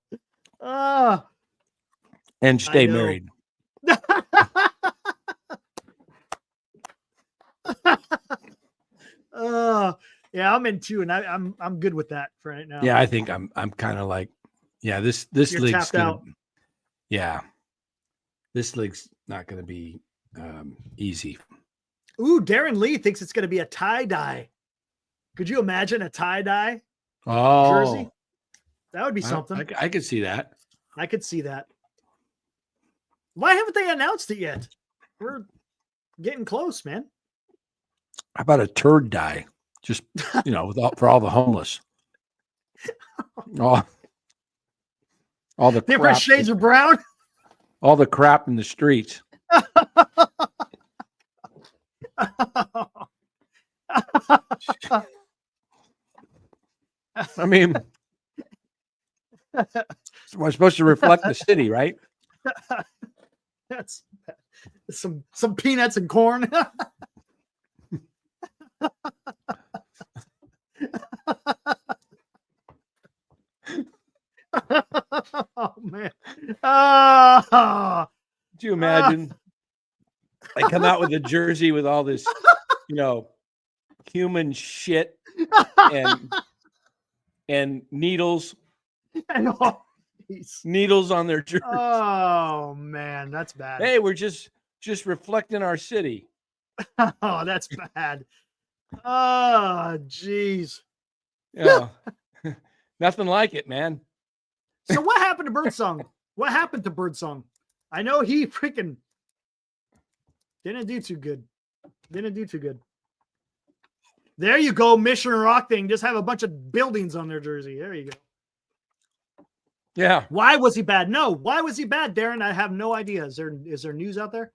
And stay married. Yeah, I'm in two, and I'm good with that for right now. Yeah, I think I'm kind of like, yeah, this You're league's tapped out. Yeah, this league's not going to be easy. Ooh, Darren Lee thinks it's going to be a tie-dye. Could you imagine a tie-dye jersey? That would be something. I could see that. I could see that. Why haven't they announced it yet? We're getting close, man. How about a turd dye? Just, for all the homeless. All the different crap, shades of brown. All the crap in the streets. I mean, we're supposed to reflect the city, right? That's some peanuts and corn. Oh man! Could you imagine? They come out with a jersey with all this, human shit and needles. Needles on their jersey. Oh man, that's bad. Hey, we're just reflecting our city. Oh, that's bad. Oh, jeez. Yeah. Nothing like it, man. So what happened to Birdsong? What happened to Birdsong? I know he freaking didn't do too good. There you go, Mission Rock thing. Just have a bunch of buildings on their jersey. There you go. Yeah. Why was he bad? No, why was he bad, Darren? I have no idea. Is there news out there?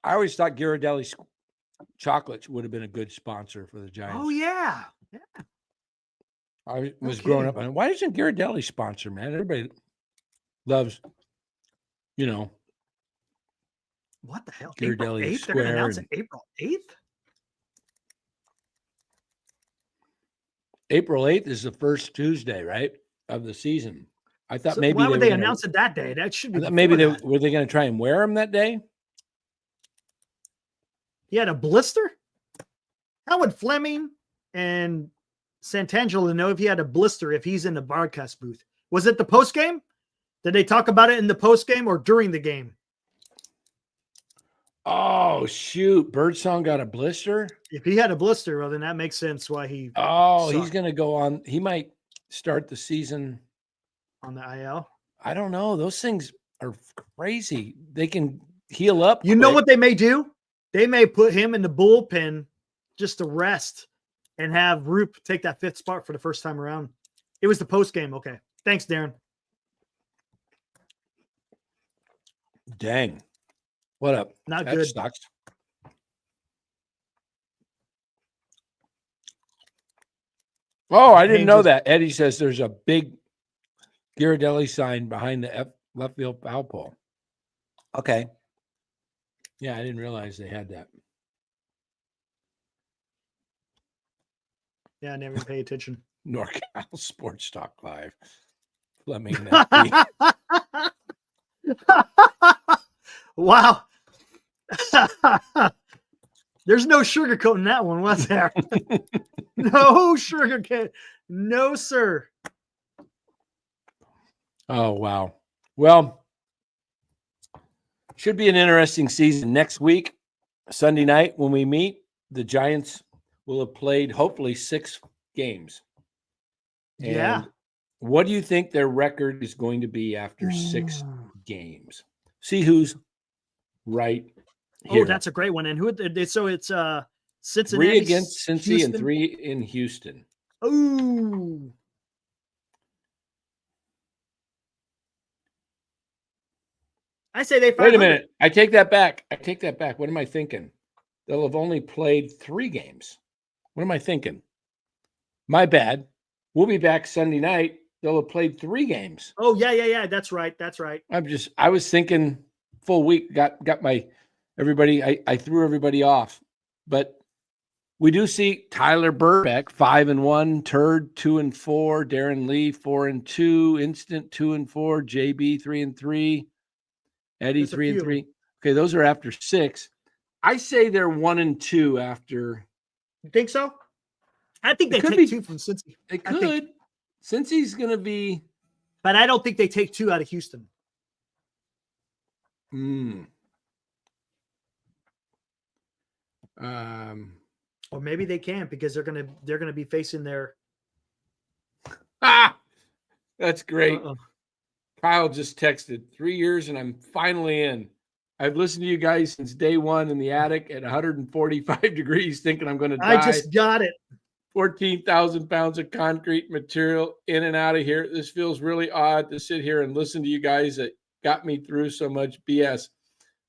I always thought Ghirardelli chocolates would have been a good sponsor for the Giants. Oh yeah. I was growing up on, why doesn't Ghirardelli sponsor, man? Everybody loves, What the hell? Ghirardelli April 8th? They're going to announce it April 8th? April 8th is the first Tuesday, right, of the season. I thought maybe why would they announce it that day? That should be maybe were they going to try and wear them that day? He had a blister? How would Fleming and Santangelo know if he had a blister if he's in the broadcast booth? Was it the post game? Did they talk about it in the post game or during the game? Oh, shoot. Birdsong got a blister? If he had a blister, well, then that makes sense why he. Oh, he's going to go on. He might start the season on the IL. I don't know. Those things are crazy. They can heal up. You know what they may do? They may put him in the bullpen just to rest and have Roop take that 5th spot for the first time around. It was the post game. Okay. Thanks, Darren. Dang. What up? Not that good. Sucks. Oh, I didn't know that. Eddie says there's a big Ghirardelli sign behind the left field foul pole. Okay. Yeah, I didn't realize they had that. Yeah, I never even pay attention. NorCal Sports Talk Live. Fleming. Wow. There's no sugarcoating that one, was there? No sugarcoat. No, sir. Oh, wow. Well, should be an interesting season. Next week, Sunday night, when we meet, the Giants will have played hopefully 6 games. And yeah. What do you think their record is going to be after 6 games? See who's right here. Oh, that's a great one. And so it's Cincinnati 3 against Cincy Houston? and 3 in Houston. Ooh. I say they. Wait a minute. I take that back. What am I thinking? They'll have only played 3 games. What am I thinking? My bad. We'll be back Sunday night. They'll have played 3 games. Oh, yeah. That's right. I was thinking full week, got everybody. I threw everybody off, but we do see Tyler Burbeck 5-1, Turd 2-4, Darren Lee 4-2, Instant 2-4, JB 3-3, Eddie 3-3. Okay, those are after 6. I say they're 1-2 after. You think so? I think they take 2 from Cincy. They could. Cincy's going to be. But I don't think they take 2 out of Houston. Or maybe they can't because they're gonna be facing their. That's great. Kyle just texted 3 years and I'm finally in. I've listened to you guys since day one in the attic at 145 degrees, thinking I'm going to die. I just got it. 14,000 pounds of concrete material in and out of here. This feels really odd to sit here and listen to you guys that got me through so much BS.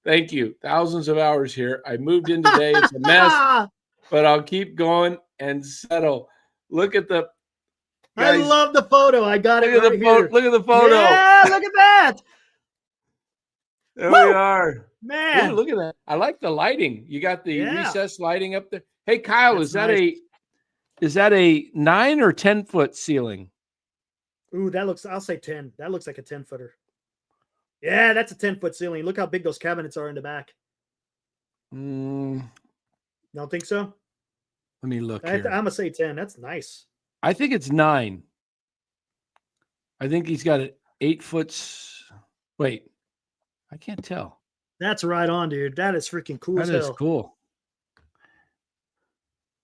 Thank you. Thousands of hours here. I moved in today. It's a mess, but I'll keep going and settle. Look at the. Guys, I love the photo. I got it. Look at the photo. Yeah, look at that. There we are. Man. Ooh, look at that. I like the lighting. You got the recessed lighting up there. Hey, Kyle, is that a 9 or 10 foot ceiling? Ooh, I'll say 10. That looks like a 10-footer. Yeah, that's a 10-foot ceiling. Look how big those cabinets are in the back. Don't think so? Let me look I'm here. going to say 10. That's nice. I think it's 9. I think he's got an 8 foot. Wait, I can't tell. That's right on, dude. That is freaking cool That as is hell. cool.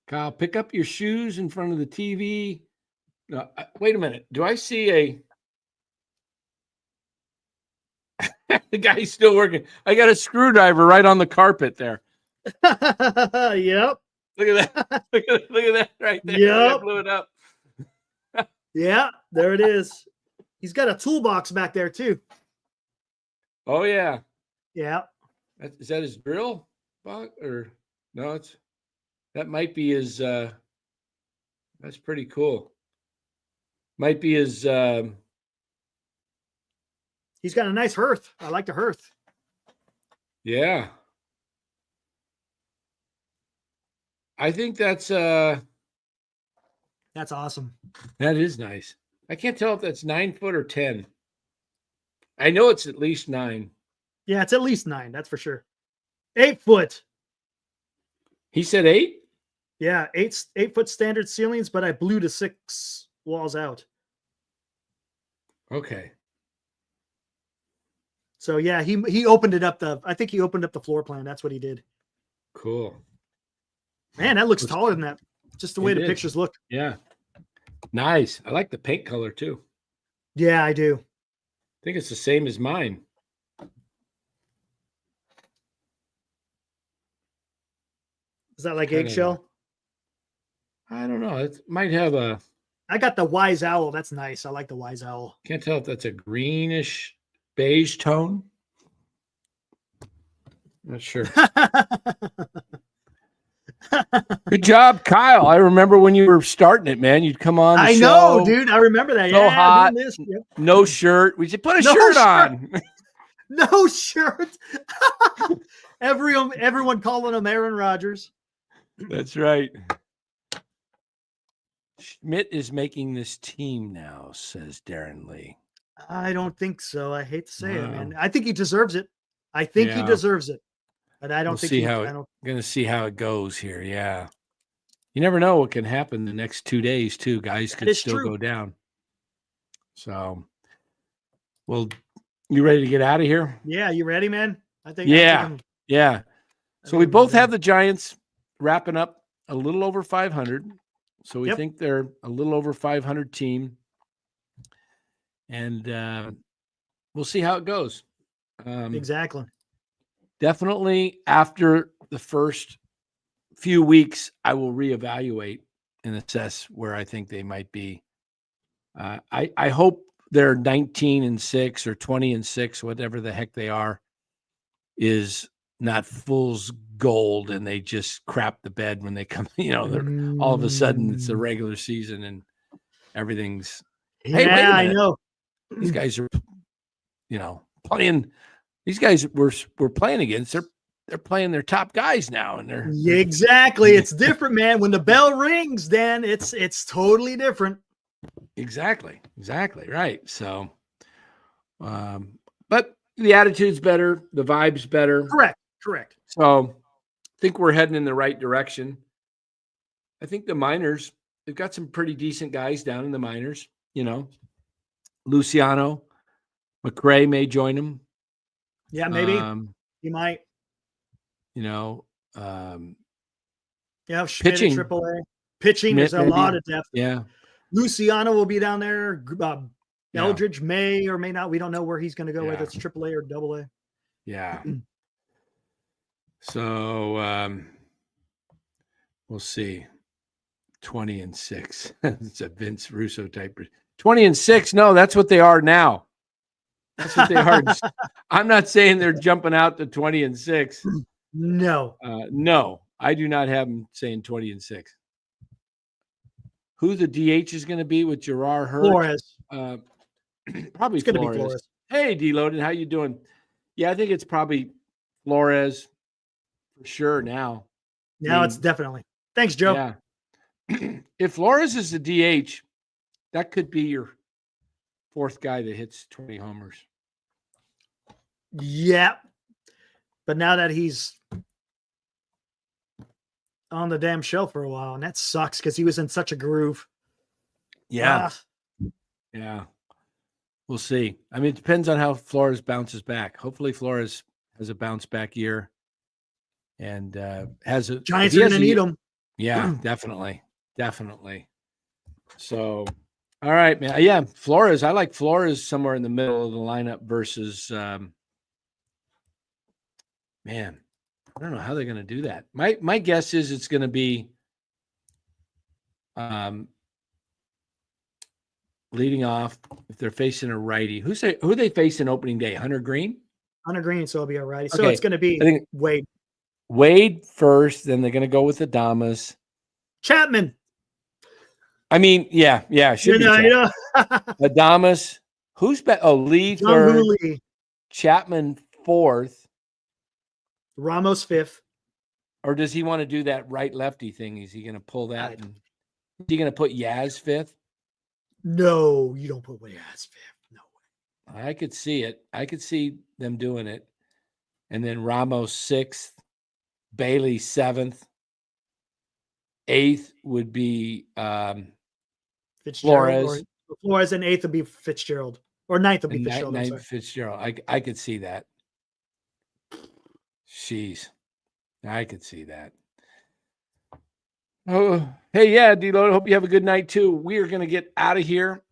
Kyle, pick up your shoes in front of the TV. No, wait a minute. Do I see a the guy's still working? I got a screwdriver right on the carpet there. Yep. Look at that. Look at that right there. Yep. I blew it up. Yeah, there it is. He's got a toolbox back there too. Oh yeah. Yeah. Is that his drill box or no? That might be his. That's pretty cool. Might be his. He's got a nice hearth. I like the hearth. Yeah. I think that's awesome. that is nice. I can't tell if that's 9 foot or 10. I know it's at least 9. Yeah, it's at least 9. That's for sure. 8 foot. He said 8? Yeah, 8-foot standard ceilings, but I blew to 6 walls out. Okay. So yeah, he opened it up. I think he opened up the floor plan. That's what he did. Cool. Man, that looks taller than that. Just the way the pictures look. Yeah. Nice. I like the paint color too. Yeah, I do. I think it's the same as mine. Is that like eggshell? I don't know. It might have a. I got the wise owl. That's nice. I like the wise owl. Can't tell if that's a greenish beige tone. Not sure. Good job, Kyle. I remember when you were starting it, man. You'd come on. I know, dude. I remember that. So yeah, hot. this. Yep. No shirt. We should put a No shirt shirt. on. No shirt. Everyone calling him Aaron Rodgers. That's right. Schmidt is making this team now, says Darren Lee. I don't think so. I hate to say it, Wow. man. I think he deserves it. I think he Yeah. deserves it. But I don't We'll think see he, how I don't, Going to see how it goes here. Yeah. You never know what can happen the next 2 days, too. Guys could is still true. go down. So, well, you ready to get out of here? Yeah, you ready, man? I think. Yeah. Yeah. So think we I'm both done. have the Giants wrapping up a little over 500. So we Yep. think they're a little over 500 team. And we'll see how it goes. Exactly. Definitely after the first few weeks, I will reevaluate and assess where I think they might be. I hope they're 19-6 or 20-6, whatever the heck they are, is not fool's gold and they just crap the bed when they come. They're all of a sudden it's the regular season and everything's. Yeah, Hey, wait a I minute. know. These guys are, playing. These guys we're playing against. They're playing their top guys now, and they're Exactly. It's different, man. When the bell rings, Dan, it's totally different. exactly right. So, but the attitude's better, the vibe's better. Correct. So, I think we're heading in the right direction. I think the minors, they've got some pretty decent guys down in the minors. Luciano, McRae may join them. Yeah, maybe you might. Yeah, Schmidt pitching. at AAA. Pitching, Schmidt, there's a lot of depth. Yeah. Luciano will be down there. Yeah. Eldridge may or may not. We don't know where he's going to go, whether it's AAA or AA. Yeah. So we'll see. 20-6. It's a Vince Russo type. 20-6. No, that's what they are now. That's what they are. I'm not saying they're jumping out to 20-6. No. No, I do not have them saying 20-6. Who the DH is going to be with Gerard Hurd? Flores. Probably It's going to be Flores. Flores. Hey, D-Loaded, how you doing? Yeah, I think it's probably Flores for sure now. Now it's definitely. Thanks, Joe. Yeah. If Flores is the DH, that could be your fourth guy that hits 20 homers. Yeah. But now that he's on the damn show for a while, and that sucks because he was in such a groove. Yeah. Yeah. We'll see. I mean, it depends on how Flores bounces back. Hopefully Flores has a bounce back year, and has a Giants he are has going to a- need him. Yeah, definitely. So, all right, man. Yeah, Flores. I like Flores somewhere in the middle of the lineup versus man. I don't know how they're going to do that. My guess is it's going to be leading off if they're facing a righty. Who they facing opening day? Hunter Green. Hunter Green, so it'll be all righty. So Okay, it's going to be I think Wade first. Then they're going to go with Adamas. Chapman. I mean, yeah, should be Chapman. Adamas. Who's better? Oh, Lee third. Lee. Chapman fourth. Ramos fifth. Or does he want to do that right lefty thing? Is he going to pull that? Is he going to put Yaz fifth? No, you don't put Yaz fifth. No way. I could see it. I could see them doing it. And then Ramos sixth, Bailey seventh, eighth would be Flores. Flores, and eighth would be Fitzgerald. Or ninth would be Fitzgerald. Ninth Fitzgerald. I could see that. Jeez. I could see that. Oh, hey, yeah, D-Lo. Hope you have a good night, too. We are going to get out of here.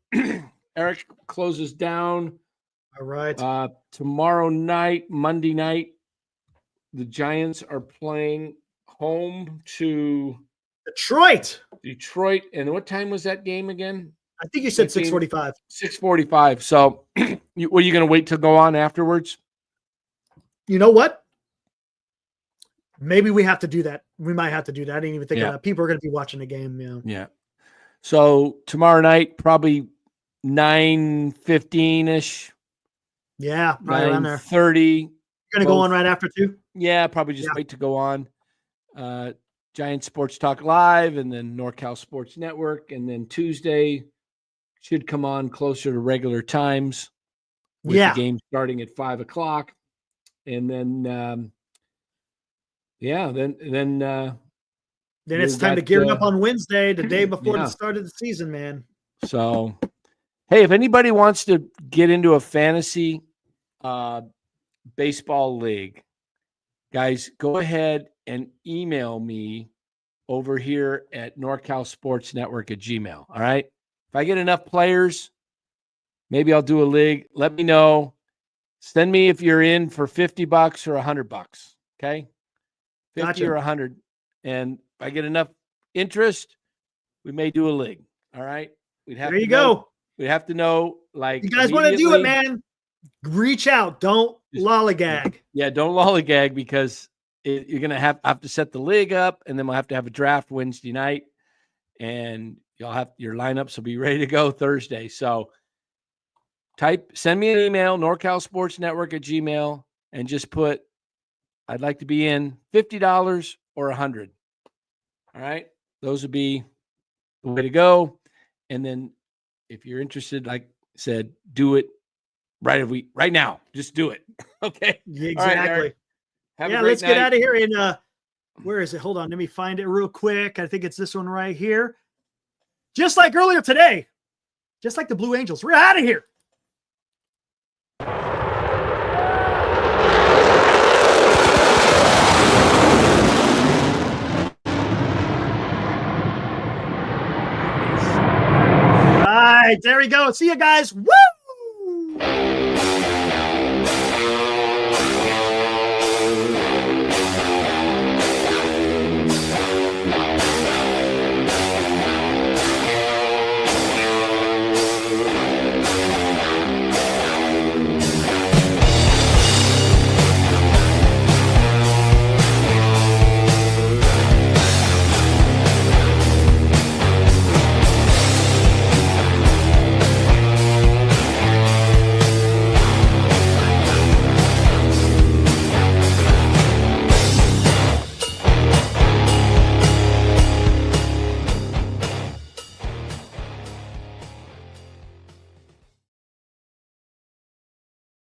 Eric closes down. All right. Tomorrow night, Monday night, the Giants are playing home to Detroit. And what time was that game again? I think you said 6:45. 6:45. So were you going to wait to go on afterwards? You know what? Maybe we have to do that. We might have to do that. I didn't even think of that. People are going to be watching the game. Yeah. So tomorrow night, probably 9:15-ish. Yeah, probably around there. 9:30. You're going to go on right after too? Yeah, probably just wait to go on. Giant Sports Talk Live, and then NorCal Sports Network, and then Tuesday should come on closer to regular times with the game starting at 5:00. And then then it's time to gear up on Wednesday, the day before the start of the season, man. So, hey, if anybody wants to get into a fantasy baseball league, guys, go ahead and email me over here at norcalsportsnetwork@gmail. All right. If I get enough players, maybe I'll do a league. Let me know. Send me if you're in for $50 or $100. Okay. 50 or 100. And if I get enough interest, we may do a league. All right. We'd have go. We'd have to know, like, you guys want to do it, man. Reach out. Don't lollygag. Yeah, don't lollygag, because you're going to have to set the league up, and then we'll have to have a draft Wednesday night, and you'll have your lineups will be ready to go Thursday. So send me an email, norcalsportsnetwork@gmail, and just put, I'd like to be in $50 or $100. All right. Those would be the way to go. And then if you're interested, like I said, do it right now. Just do it. Okay. Exactly. Right, let's get out of here. And where is it? Hold on. Let me find it real quick. I think it's this one right here. Just like earlier today, just like the Blue Angels. We're out of here. All right, there we go. See you guys. Woo!